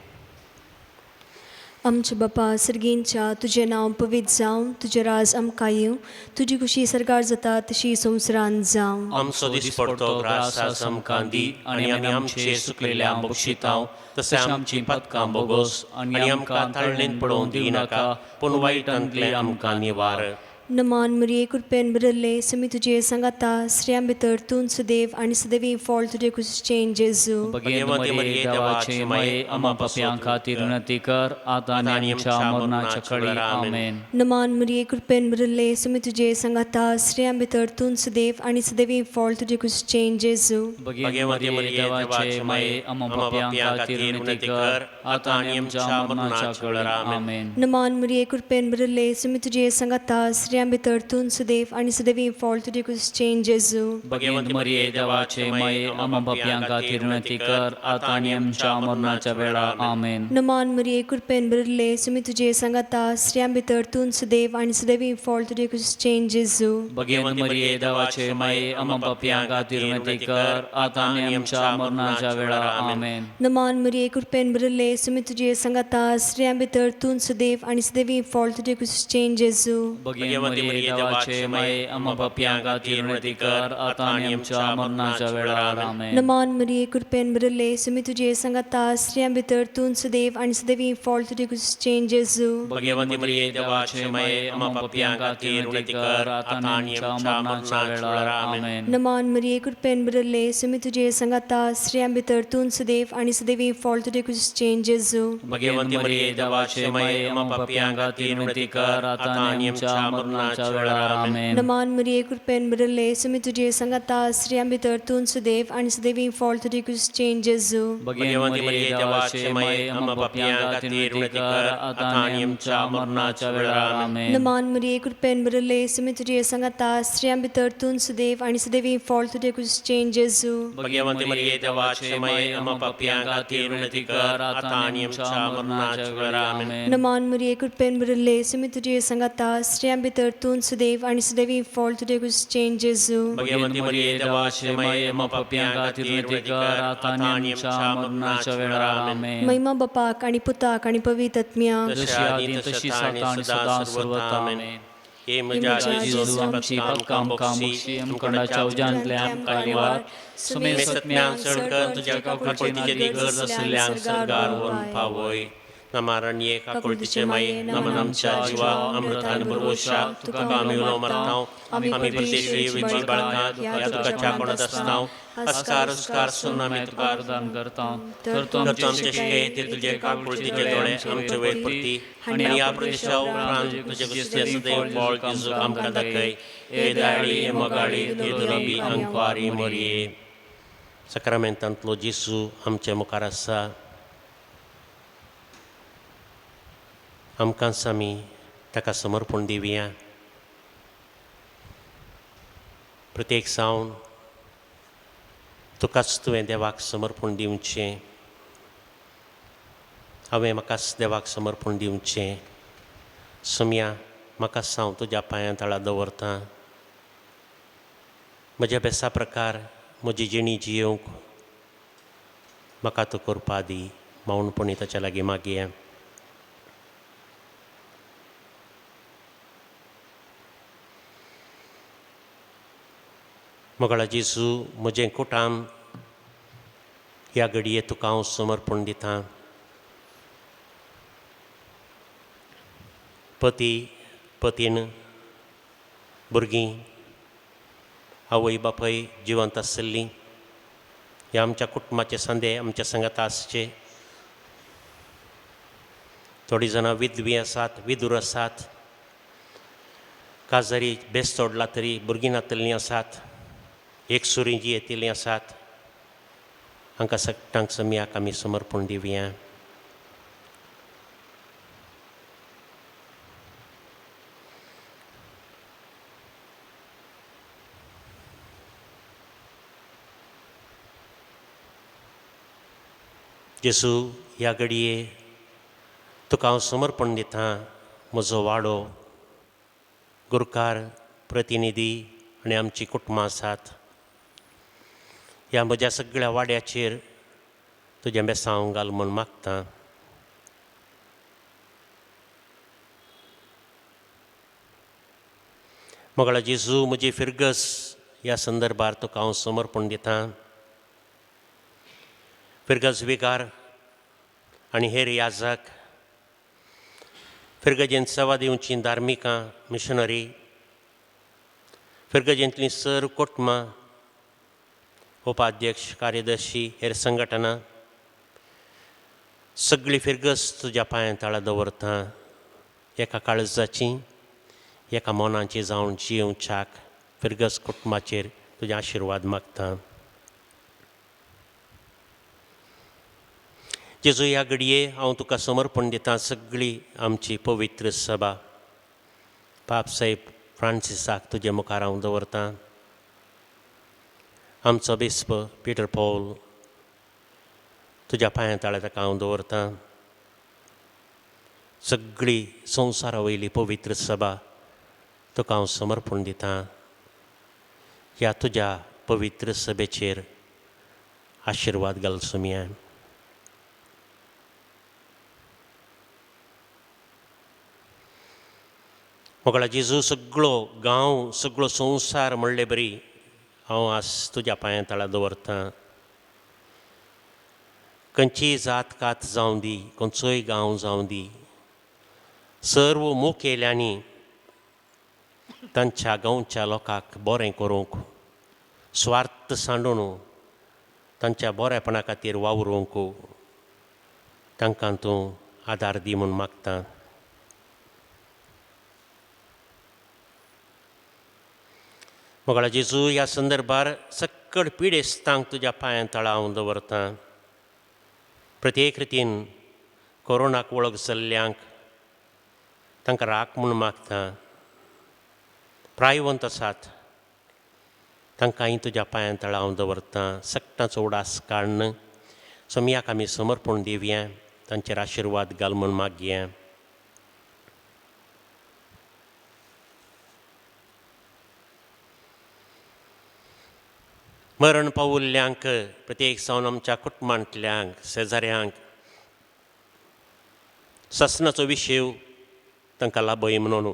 आमचे बापा सर्गेंच्या तुजें नांव पवित्र जावं, तुजें राज आमकां येवं, तुजी खुशी सरकार जाता तशी संवसारांत जावं. आमचो दिसपडटो ग्रास आज आमकां दी आनी आमी आमचे सुकलेल्या बक्षितांव तशें आमची पदकां बोगोस आनी आमकां ताळणेंत पडोवंक दिनाका, पूण वायटांतले आमकां निवार. नमान मरिये कृपेन भरले स्वामी तुजे सांगाता स्त्रियां भितर तूं सदैव आनी सदैवी फळ तुजे कुशीचें जेजू. भगवंत मरिये देवाची माये आम्हा पापियांक खातीर विनंती कर आता आणि आमच्या मरणाच्या कळी आमेन. नमान मरिये कृपेन भरले स्वामी तुजे सांगाता स्त्रियां भितर तूं सदैव आनी सदैवी फळ तुजे कुशीचें जेजू. भगवंत मरिये देवाची माये आम्हा पापियांक खातीर विनंती कर आता आणि आमच्या मरणाच्या कळी आमेन. नमान मरिये कृपेन भरले स्वामी तुजे सांगाता स्त्रियां भितर तूं सदैव आनी सदैवी फळ तुजे कुशीचें जेजू. भगवंत मरिये देवाची माये आम्हा पापियांक खातीर विनंती कर आता आणि आमच्या मरणाच्या वेळार आमेन. नमान मरिये कृपेन भरले स्वामी तुजे सांगाता स्त्रियां भितर तूं सदैव आनी सदैवी फळ तुजे कुशीचें जेजू. भगवंत मरिये देवाची माये आम्हा पापियांक खातीर विनंती कर आता आणि आमच्या मरणाच्या वेळार आमेन. नमान मरिये कृपेन भरले स्वामी तुजे सांगाता स्त्रियां भितर तूं सदैव आनी सदैवी फळ तुजे कुशीचें जेजू. भगवंत मरिये देवाचे माये आम्हा पापियां खातीर विनंती कर आता आनी आमच्या मरणाच्या वेळार आमेन. नमान मरिये कृपेन भरले सुमी तुझे संगता स्त्रियां भितर तूं सदैव आनी सदैवी फळ तुझे कुशें जेजू. भगवती मरिये देवाचे माये आम्हा पापियां खातीर विनंती कर आता आनी आमच्या मरणाच्या वेळार आमेन. नमान मरिये कृपेन भरले सुमी तुझे संगता स्त्रियां भितर तूं सदैव आनी सदैवी फळ तुझे कुशें जेजू. भगवती मरिये देवाचे माये आम्हा पापियां खातीर विनंती कर आता आनी आमच्या मरणाच्या वेळार आमेन. नमान मरिये कृपेन भरले सुमी तुझे संगता स्त्रियां भितर तूं सदैव आनी सदैवी फळ तुझे कुशें जेजू. भगवती मरिये देवाचे माये आम्हा पापियां खातीर विनंती कर आता आनी आमच्या मरणाच्या वेळार आमेन. नमान मरिये कृपेन भरले सुमी तुझे संगता स्त्रियां भितर तूं सदैव आनी सदैवी फळ तुझे कुशें जेजू. भगवती मरिये देवाचे माये आम्हा पापियां खातीर विनंती कर आता आनी आमच्या मरणाच्या वेळार आमेन. नमान मरिये कृपेन भरले सुमी तुझे संगता स्त्रियां भितर तूं सदैव आनी सदैवी फळ तुझे कुशें जेजू. भगवती मरिये देवाचे माये आम्हा पापियां खातीर विनंती कर आता आनी आमच्या मरणाच्या वेळार आमेन. महिमा बापाक आनी पुताक आनी पवित्र आत्म्या जशी आदी तशी आता आणि सदा सर्वथा आमेन. हे म्हज्या जेजू आमची पातकां आमकां मोक्षी आमकांच्या उज्यांतल्या आमकां निवार सुमे सत्म्यान चड कर तुज्या काकुळीची गरज आसल्यान सरगार व्हरून पावय. नमारण्ये काकुळतीचे माये नमन आमच्या जिवा अमृतान भरवशा तुका आमी उलो मारतांव आमी परदेशी विजी बाळगां या तुकाच्या कोणात आसतांव अस्कार अस्कार सुन आमी तुका दान करता तर तर आमचे शिके ते तुझे काकुळतीचे दोळे आमचे वेळ पडटी आणि या प्रदेशा उपरांत तुझे गुस्ते सदैव फळ जेजू आमकां दाखय. ए दाळी ए मोगाळी ए दुरबी अंकवारी मरिये. सक्रामेंतांतलो जेजू आमचे मुखार आसा. आमकांच आमी ताका समर्पण दिवया. प्रत्येक जावन तुकाच तुवें देवाक समर्पण दिवचें. हांवें म्हाकाच देवाक समर्पण दिवचें. सुम्या म्हाकाच हांव तुज्या पांयां तळा दवरतां. म्हज्या बेसा प्रकार म्हजी जिणी जियोंक म्हाका तूं करपा दी. मावणपणी ताच्या लागीं मागया. मोगळा जेजू म्हजें कुटाम ह्या घडये तुका हांव समर्पण दितां. पती पतीन भुरगीं आवय बापूय जिवंत आसलीं ह्या आमच्या कुटुंबाचे सांदे आमच्या संगत आसचे. थोडीं जाणां विधवी आसात विधूर आसात. काजारी बेस तोडला तरी भुरगीं नातलीं आसात. एक सुरी जी येतिल्लीं आसात. हांकां सगळ्यांक सम्याक आमी समर्पण दिवया. जेजू ह्या घडये तुका हांव समर्पण दितां. म्हजो वाडो गुरकार प्रतिनिधी आनी आमची कुटुंबां आसात. ह्या म्हज्या सगळ्या वाड्याचेर तुजें मेसांव घाल म्हूण मागतां. मोगळा जेजू म्हजी फिरगस ह्या संदर्भार तुका हांव समर्पण दितां. फिरगस विकार आनी हेर याजक फिरगजेंत सेवा दिवचीं धार्मिकां मिशनरी फिरगजेंतलीं सर्व कुटुंबां उपाध्यक्ष कार्यदर्शी हेर संघटना सगळी फिरगस तुज्या पांयां तळा दवरतां. एका काळजाची एका मोनाची जावन जिवच्याक फिरगस कुटुंबाचेर तुजे आशिर्वाद मागतां. जेजू ह्या घडये हांव तुका समर्पण दितां. सगळी आमची पवित्र सभा पाप साहेब फ्रांसिसाक तुजे मुखार हांव दवरतां. आमचो बिस्प पिटर पौल तुज्या पांयां तळा ताका हांव दवरतां. सगळी संवसारा वयली पवित्र सभा तुका हांव समर्पण दितां. ह्या तुज्या पवित्र सभेचेर आशिर्वाद घाल सुम्या. मोगळा जेजू सगळो गांव सगळो संवसार म्हणले बरी हांव आज तुज्या पांया तळा दवरतां. खंयचीय जात कात जावं दी, खंयचोय गांव जावं दी, सर्व मोग येयल्यांनी तांच्या गांवच्या लोकांक बरें करूंक, स्वार्थ सांडून तांच्या बरेपणा खातीर वावरूंक तांकां तूं आदार दी म्हूण मागतां. मोगळा जेजू ह्या संदर्भार सकयल पिडेस्तांक तुज्या पांया तळा हांव दवरतां. प्रत्येक रितीन कोरोनाक वळख जाल्ल्यांक तांकां राख म्हूण मागतां. प्रायवंत आसात तांकांय तुज्या पांया तळा हांव दवरतां. सक्ताचो उडास काडन सोमयाक आमी समर्पण दिवया, तांचेर आशिर्वाद घाल म्हूण मागया. मरण पावुल्ल्यांक प्रत्येक सावन आमच्या कुटुंबांतल्यांक शेजाऱ्यांक ससनाचो विशेव तांकां लाभय म्हणून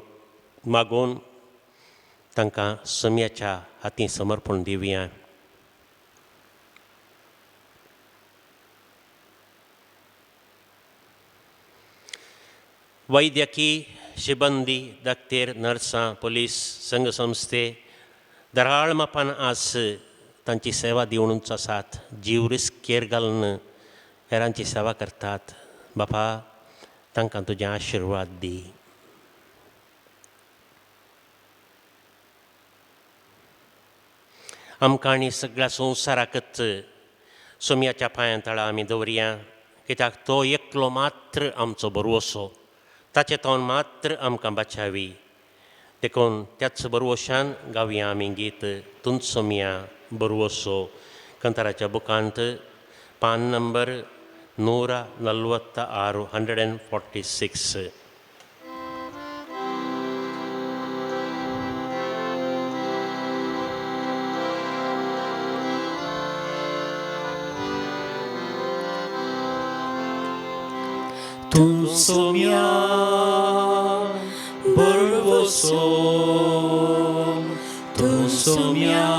मागून तांकां सोमयाच्या हातीं समर्पण दिवया. वैद्यकी शिबंदी दाक्तेर नर्सां पुलीस संघ संस्थे दराळ मापान आज तांची सेवा दिवनूच आसात. जीव रिस्केर घालून हेरांची सेवा करतात. बापा तांकां तुजें आशिर्वाद दी. आमकां आनी सगळ्या संवसाराकच सोमयाच्या पांया तळा आमी दवरया, कित्याक तो एकलो मात्र आमचो बरवसो. ताचे तोंड मात्र आमकां बाचावी. देखून त्याच बरवशान गावया आमी गीत तुंच सोमया बरवसो. कंताराच्या बुकांत पान number 146 146. Tu somia bărboso, tu somia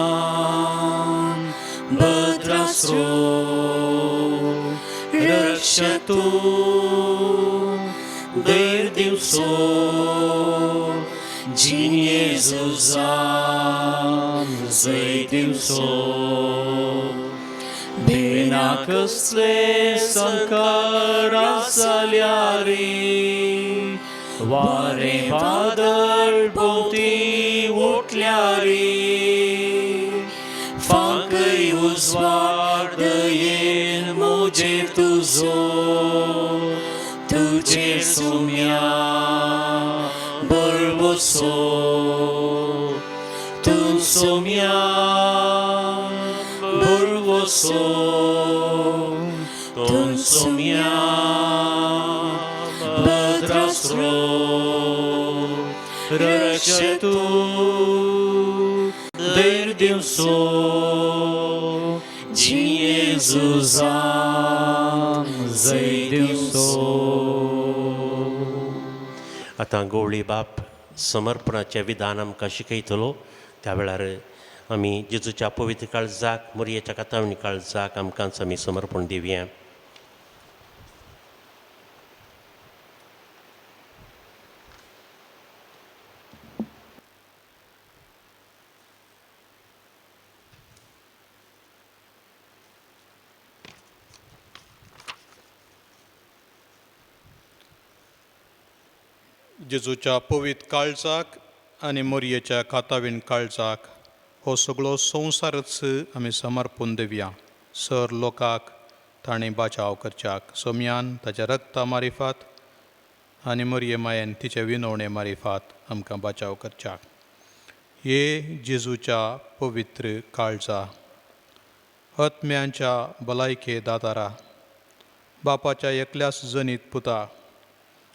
bătrastro, rășătu derdivso, din Iesus am zăidivso. Benacăsle săncara saliari, वारे वादळ भोवती उठल्यारी, फांकय उजवाड येन मोजेर तुजो, तुजे सोम्या बरबसो. तू सोम्या बरबसो, तू सोम्या बद्रास्रो, रक्षतु derdivso, din Iesus am zăidivso. आतां गवळी बाप समर्पणाचें विधान आमकां शिकयतलो. त्या वेळार आमी जेजूच्या पवित्र काळजाक, मोरयेच्या कातावणी काळजाक आमकांच आमी समर्पण दिवया. जेजूच्या पवित्र काळजाक आनी मोरयेच्या कातावीन काळजाक हो सगळो संवसारच आमी समर्पून दिवया. सर लोकांक ताणें बचाव करच्याक, सोम्यान ताच्या रक्ता मारिफात आनी मोरये मायेन तिचे विनवणे मारिफात आमकां बचाव करच्याक. हे जेजूच्या पवित्र काळजा, आत्म्यांच्या भलायके दातारा, बापाच्या एकल्याच जनीत पुता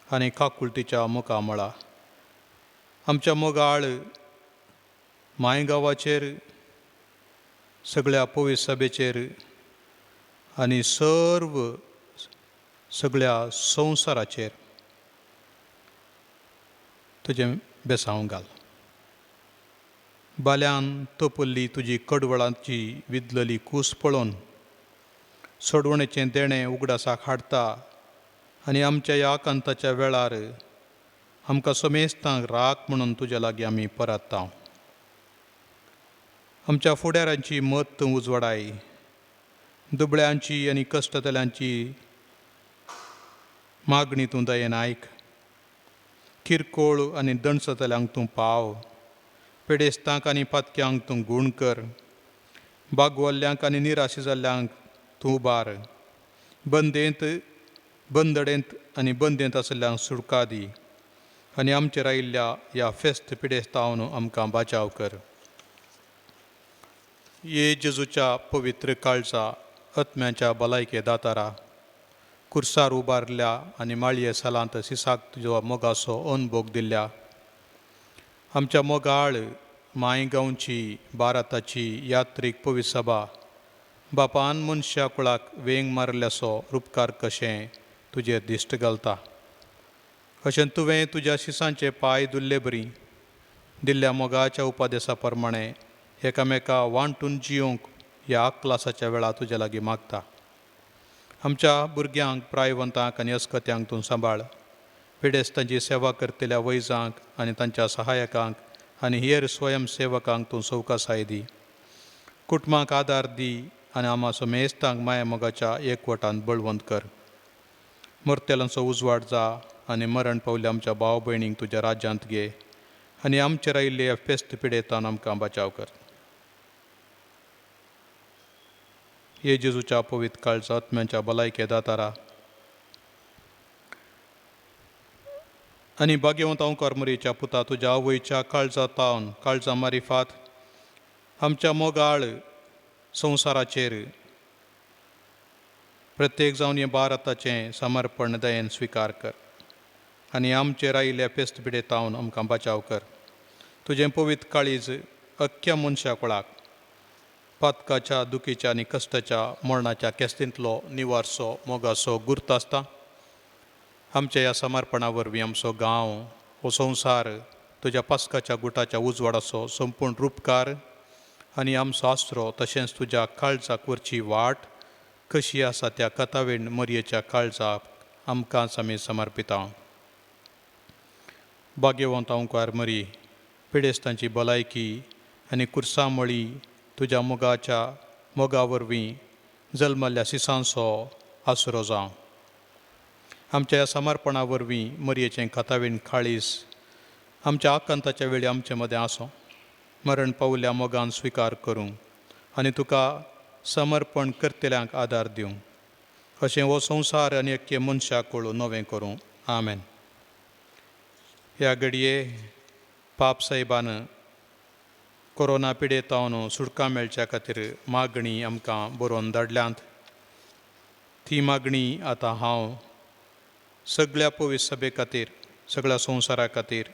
आनी काकुळटीच्या मुखा मळा, आमच्या मोगाळ मायगांवाचेर, सगळ्या पवित्र सभेचेर आनी सगळ्या संवसाराचेर तुजें बेसांव घाल. बाल्यान तोपल्ली तुजी कडवळांची विदलली कूस पळोवन सोडवणेचें देणें उगडासाक हाडटा आनी आमच्या ह्या आकांताच्या वेळार आमकां समेस्तांक राख म्हणून तुज्या लागीं आमी परतता. आमच्या फुडाऱ्यांची मत तूं उजवाडाय, दुबळ्यांची आनी कश्टतल्यांची मागणी तूं दयेन आयक. किरकोळ आनी दणसतल्यांक तूं पाव, पेडेस्तांक आनी पातक्यांक तूं गूण कर. बागवल्ल्यांक आनी निराशी जाल्ल्यांक तूं उबार. बंदडेंत आनी बंदेंत आशिल्ल्यांक सुटका दी आनी आमचेर आयिल्ल्या ह्या फेस्त पिडेस्तावन आमकां बचाव कर. ये जेजूच्या पवित्र काळजा आत्म्याच्या भलायके दातारा, कुर्सार उबारल्या आनी माळये सालांत सिसाक तुजो मोगाचो अनुभोग दिल्ल्या आमच्या मोगाळ मायगांवची भारताची यात्रीक पवित्र सभा बापान मनशा कुळाक वेंग मारल्याचो उपकार कशें तुजेर दिश्ट घालता. अशें तुवें तुज्या शिसांचे पांय धुल्ले बरी दिल्ल्या मोगाच्या उपादेसा प्रमाणें एकामेका वांटून जियोंक ह्या आक्लासाच्या वेळा तुज्या लागीं मागता. आमच्या भुरग्यांक, प्रायवंतांक आनी अस्कत्यांक तूं सांबाळ. पिडेस्तांची सेवा करतल्या वैजांक आनी तांच्या सहाय्यकांक आनी हेर स्वयंसेवकांक तूं सवकासाय दी. कुटुंबांक आदार दी आनी आमा समेस्तांक माया मोगाच्या एकवटान बळवंत कर. मरतेलांचो उजवाड जा आनी मरण पावल्या आमच्या भाव भयणींक तुज्या राज्यांत घे आनी आमचेर आयिल्ले ह्या फेस्त पिडेतान आमकां बचाव कर. हे जेजूच्या पवित्र काळजा आत्म्याच्या भलायके दातारा आनी भाग्यवंत ओंकार मरीच्या पुता तुज्या आवयच्या काळजा मारिफात आमच्या मोगाळ संवसाराचेर प्रत्येक जावन हे भारताचें समर्पण दयेन स्विकार कर आनी आमचेर आयिल्ल्या फेस्त पिडेतावन आमकां बचाव कर. तुजें पवित्र काळीज अख्ख्या मनशा कुळाक पातकाच्या, दुखीच्या आनी कश्टाच्या मरणाच्या केस्तींतलो निवारसो मोगाचो गुर्त आसता. आमच्या ह्या समर्पणा वरवीं आमचो गांव हो संवसार तुज्या पास्काच्या गुटाच्या उजवाडाचो संपूर्ण रूपकार आनी आमचो आसरो तशेंच तुज्या काळजाक वरची वाट कशी आसा त्या कथावेण मरयेच्या काळजाक आमकांच आमी समर्पिता. भाग्यवंत ओंकार मरी, पिडेस्तांची भलायकी आनी कुर्सामळी तुज्या मोगा वरवीं जल्मल्ल्या सिसांचो आसरो जावं. आमच्या ह्या समर्पणा वरवीं मरयेचें कथावेण काळीस आमच्या आकांताच्या वेळी आमचे मदें आसूं. मरण पावल्या मोगान स्विकार करूंक आनी तुका समर्पण करतल्यांक आदार दिवंक अशें हो संवसार आनी अख्खे मनशाक कळून नवें करूं. आमेन. ह्या घडये पाप साहेबान कोरोना पिडेतावन सुटका मेळच्या खातीर मागणी आमकां बरोवन धाडल्यांत. ती मागणी आतां हांव सगळ्या पवित्र सभे खातीर, सगळ्या संवसारा खातीर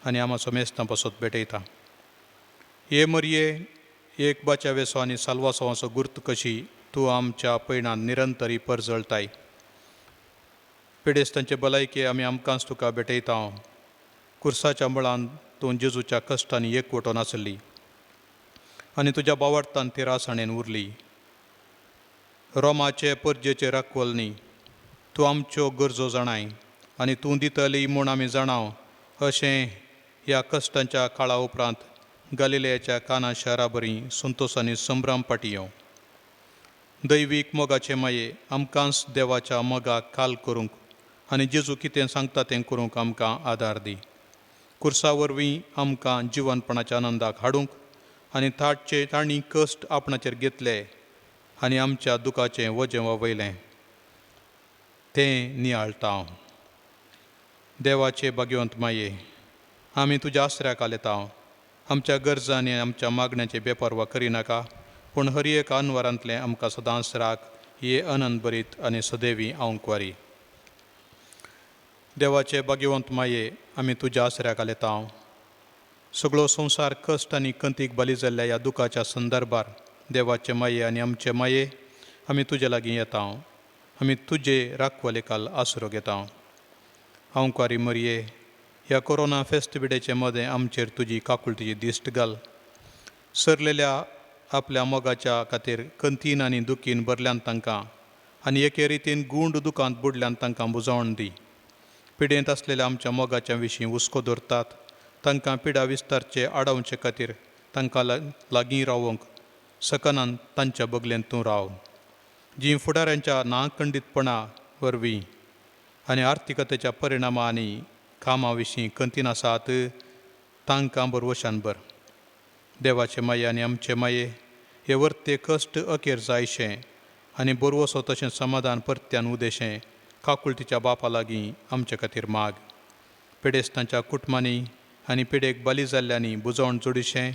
आनी आमा समेस्तां पासत भेटयता. हे मरये एक बाच्यावेसो आनी साल्वासोवाचो गुर्त कशी तूं आमच्या पैणान निरंतरी परजळटाय. पिडेस्तांचे भलायके आमी आमकांच तुका भेटयता. कुर्साच्या मळान तूं जेजूच्या कश्टांनी एकवटून आसली आनी तुज्या बावडतान ती रासणेन उरली. रोमाचे परजेचे राखवलनी तूं आमच्यो गरजो जाणाय आनी तूं दितली म्हूण आमी जाणाव. अशें ह्या कश्टांच्या काळा उपरांत गलिलेयाच्या काना शारा बरी संतोश आनी संभ्रम पाटयो. दैवीक मोगाचे माये आमकांच देवाच्या मोगाक काल करूंक आनी जेजू कितें सांगता तें करूंक आमकां आदार दी. कुर्सा वरवीं आमकां जिवनपणाच्या आनंदाक हाडूंक आनी तांणी कश्ट आपणाचेर घेतले आनी आमच्या दुखाचें वजें वयलें तें नियाळटा. देवाचे भाग्यवंत माये, आमी तुज्या आसऱ्याक आलेता. आमच्या गरजांनी आमच्या मागण्यांचे बेपरवा करिनाका, पूण हर एक अनवरांतलें आमकां सदांच राख. हे आनंद भरीत आनी सदैवी आंवकवारी. देवाचे भाग्यवंत माये, आमी तुज्या आसऱ्याक आलेता. सगळो संवसार कश्ट आनी कंतीक बली जाल्ल्या ह्या दुखाच्या संदर्भार देवाचे माये आनी आमचे माये, आमी तुजे लागीं येता. आमी तुजे राखवले काल आसरो घेता. आंवकारी मरये, ह्या कोरोना फेस्टिविडेचे मदें आमचेर तुजी काकुळटीची दिश्ट घाल. सरलेल्या आपल्या मोगाच्या खातीर कंतीन आनी दुखीन भरल्यान तांकां आनी एके रितीन गूंड दुखांत बुडल्यान तांकां बुजावण दी. पिडेंत आसलेल्या आमच्या मोगाच्या विशीं हुस्को धरतात, तांकां पिडा विस्तारचे आडावचे खातीर तांकां लागीं रावंक सकनान तांच्या बगलेंत तूं राव. जीं फुडाऱ्यांच्या नाखंडीतपणा वरवीं आनी आर्थीकतेच्या परिणामा आनी कामां विशीं कंतीन आसात, तांकां बरवशान बर. देवाचे माये आनी आमचे माये, हे वर्ते कश्ट अखेर जायशें आनी बरवसो तशें समाधान परत्यान उदेशें काकुळटीच्या बापा लागीं आमचे खातीर माग. पिडेस्तांच्या कुटुंबांनी आनी पिडेक बली जाल्ल्यांनी बुजवण जोडिशें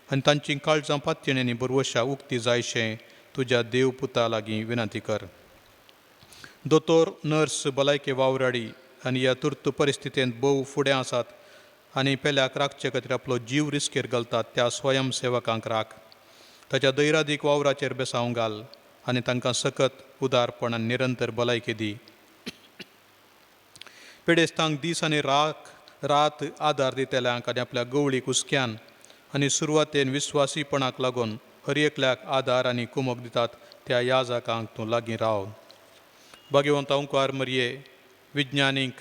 आनी तांचीं काळजां पातयेणी बरवशा उक्ती जायशें तुज्या देवपुता लागीं विनंती कर. दोतोर, नर्स, भलायकी वावराडी आनी ह्या तुर्त परिस्थितींत भोव फुडें आसात आनी पेल्याक राखचे खातीर आपलो जीव रिस्केर घालतात, त्या स्वयंसेवकांक राख. ताच्या दैरादीक वावराचेर बेसांव घाल आनी तांकां सकत उदारपण आनी निरंतर भलायकी दी. पिडेस्तांक दीस आनी रात आदार दितल्यांक आनी आपल्या गवळीक हुस्क्यान आनी सुरवातेन विस्वासीपणाक लागून हर एकल्याक आदार आनी कुमक दितात, त्या याजकांक तूं लागीं राव. भाग्यवंत ओंकार मरये, विज्ञानीक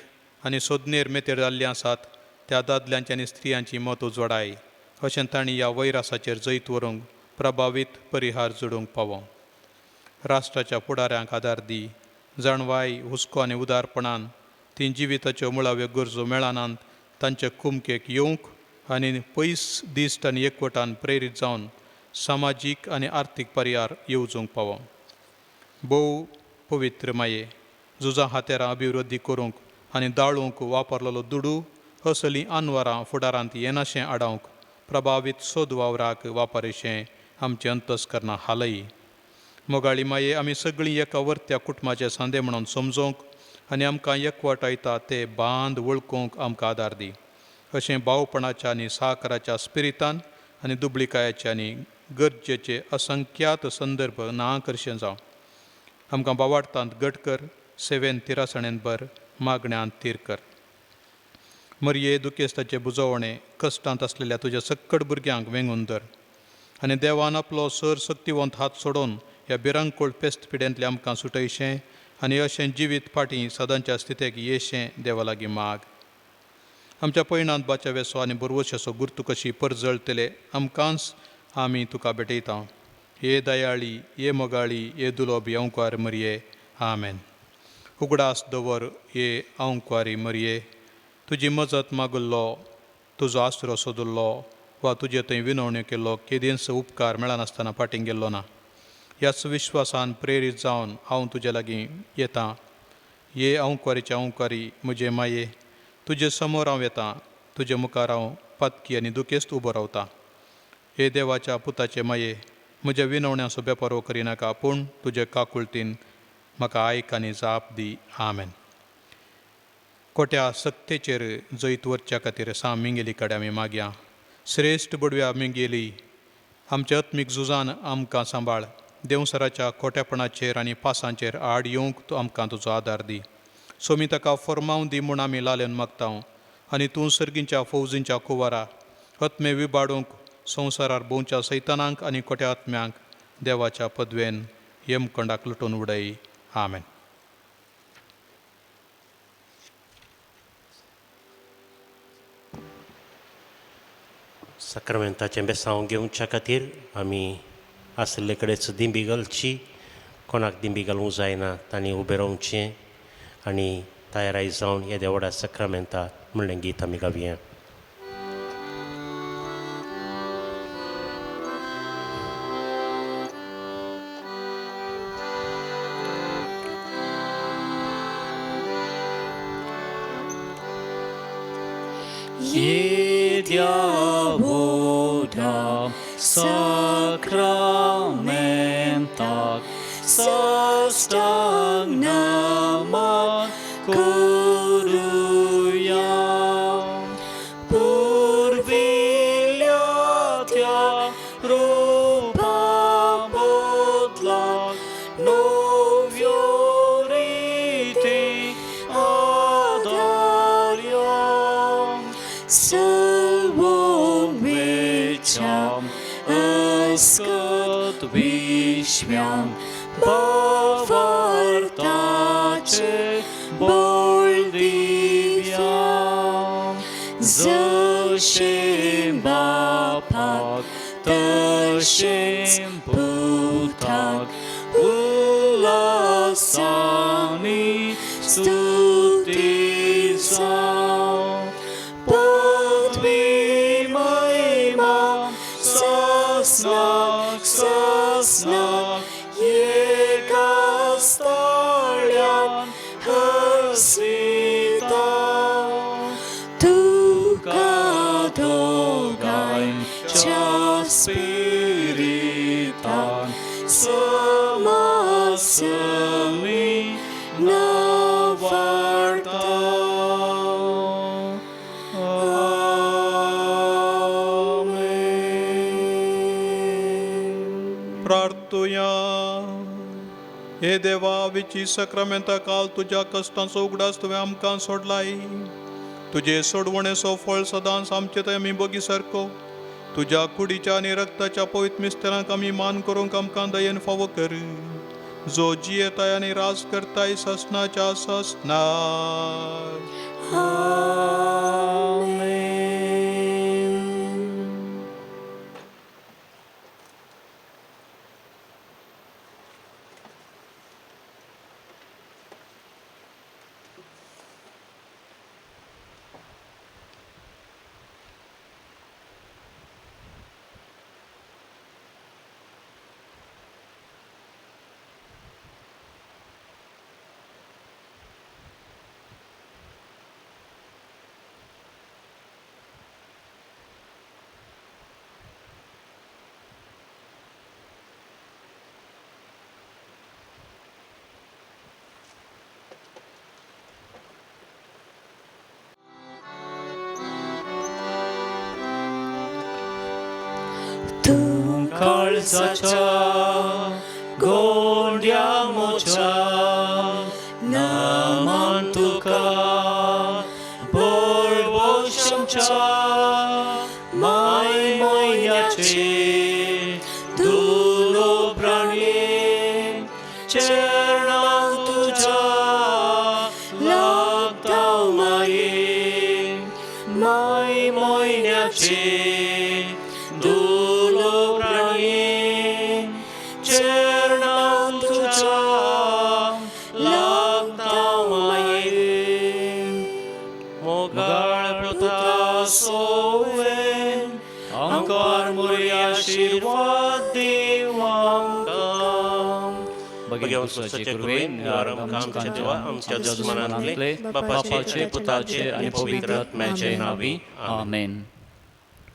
आनी सोदनेर मेतेर जाल्लीं आसात, त्या दादल्यांची आनी स्त्रियांची मत उजवाडाय. अशें तांणी ह्या वैरसाचेर जैत व्हरूंक प्रभावीत परिहार जोडूंक पावो. राष्ट्राच्या फुडाऱ्यांक आदार दी. जाणवाय, हुस्को आनी उदारपणान तीं जिविताच्यो मुळाव्यो गरजो मेळानांत तांचे कुमकेक येवंक आनी पयस दिश्ट आनी एकवटान प्रेरीत जावन सामाजीक आनी आर्थीक परिहार येवजूंक पावो. भोव पवित्र माये, झुजां हातेरां अभिवृद्धी करूंक आनी दाळूंक वापरलेलो दुडू असलीं आनवरां फुडारांत येनाशें आडावंक प्रभावीत सोद वावराक वापरशें आमचे अंतस्करणां हालय. मोगाळी माये, आमी सगळीं एका वर्त्या कुटुंबाचे सांदे म्हणून समजोवंक आनी आमकां एकवट आयता ते बांद वळखूंक आमकां आदार दी. अशें भावपणाच्या आनी साकाराच्या स्पिरितान आनी दुबळिकायाचे आनी गरजेचे असंख्यात संदर्भ नाकर्शें जावं. आमकां बावार्थांत घट कर, सेवेन तिरासणेन बर, मागण्यांत तीर कर. मरये, दुखेस्ताचे बुजवणे कश्टांत आसलेल्या तुज्या सक्कड भुरग्यांक वेंगून धर आनी देवान आपलो सर शक्तिवंत हात सोडून ह्या भिरांकूळ पेस्त पिड्यांतले आमकां सुटयशें आनी अशें जिवीत फाटीं सदांच्या स्थितीक येशें देवा लागीं माग. आमच्या पैणांत बाच्या वेसो आनी बरवशाचो गुर्तू कशी परजळटले आमकांच आमी तुका भेटयता. हे दयाळी, हे मोगाळी, हे दुलोबी ओंकार मरये, आमेन. उगडास दवर, हे ओंकारी मरये, तुजी मजत मागुल्लो, तुजो आसरो सोदुल्लो वा तुजे थंय विनवण्यो केल्लो केदींच उपकार मेळनासतना फाटीं गेल्लो ना. ह्याच विश्वासान प्रेरीत जावन हांव तुजे लागीं येतां. हे ओंकारीच्या ओंकारी म्हजे माये, तुजे समोर हांव येतां. तुजे मुखार हांव पातकी आनी दुखेस्त उबो रावतां. हे देवाच्या पुताचे माये, म्हज्या विनवण्याचो बेपारो करिनाका, पूण तुजे काकुळटीन म्हाका आयक आनी जाप दी. आमेन. कोट्या सक्तेचेर जैत वरच्या खातीर मिंगेली कडेन आमी मागया. श्रेश्ठ बडव्या मिंगेली, आमच्या आत्मीक झुजान आमकां सांबाळ. देवसराच्या खोटेपणाचेर आनी पासांचेर आड येवंक तूं आमकां तुजो आदार दी. सोमी ताका फर्मावन दी म्हूण आमी लालन मागता. आनी तूं सर्गींच्या फौजींच्या कुवारा आत्मे विबाडूंक संवसारार भोंवच्या सैतानांक आनी कोट्या आत्म्यांक देवाच्या पदवेन येमकोंडाक लुटून उडय. आमेन. सक्रामेंताचें बेसांव घेवच्या खातीर आमी आसले कडेच दिंबी घालची. कोणाक दिंबी घालूंक जायना तांणी उबें रावचें आनी तयाराय जावन ह्या देवळा सक्रामेंता म्हणलें गीत आमी गावया. Jedia voda sacramentak sastagnamat koruja purviljatia ropa bodlag novioriti adarion लस्कत विश्व्यांक भावार्थाचे बोल दिव्या जशें बापाक तशें पुताक उल्हासानी स्तुती जावं पदवी महिमा सस्नाक सस्नाक येकास्ताळ्यान हसिता तुका दोगांच्या स्पिरितान समासमी नावार्ता प्रार्थुया. हे देवा, विची सक्रामेंता काल तुझ्या कष्टांचो उगडास तुवें आमकां सोडलाय. तुजे सोडवणेचो फळ सदांच आमचे थंय आमी बगी सारको तुझ्या कुडीच्या आनी रक्ताच्या पवित्र मिस्तेरांक आमी मान करूंक आमकां दयेन फावो कर. जो जियेताय आनी राज करताय ससनाच्या ससनाक. तूं काळजाच्या गोंड्या मोच्या नामान तुका बोळबोशमच्या माय मोयण्याचे दुलो प्राणी चरणां तुझ्या लागताव माये माय मोयण्याचे दुलो प्राणी चरणां तुझ्या लागताव माये मोगाळ पुता सोवेन आमकां मोरी आशीर्वाद दिव आमकां भगवान सुसाचे कृपेन आमच्या देवा आमच्या जजमानांतले बापाचे पुताचे आणि पवित्र आत्म्याचे नावी आमेन.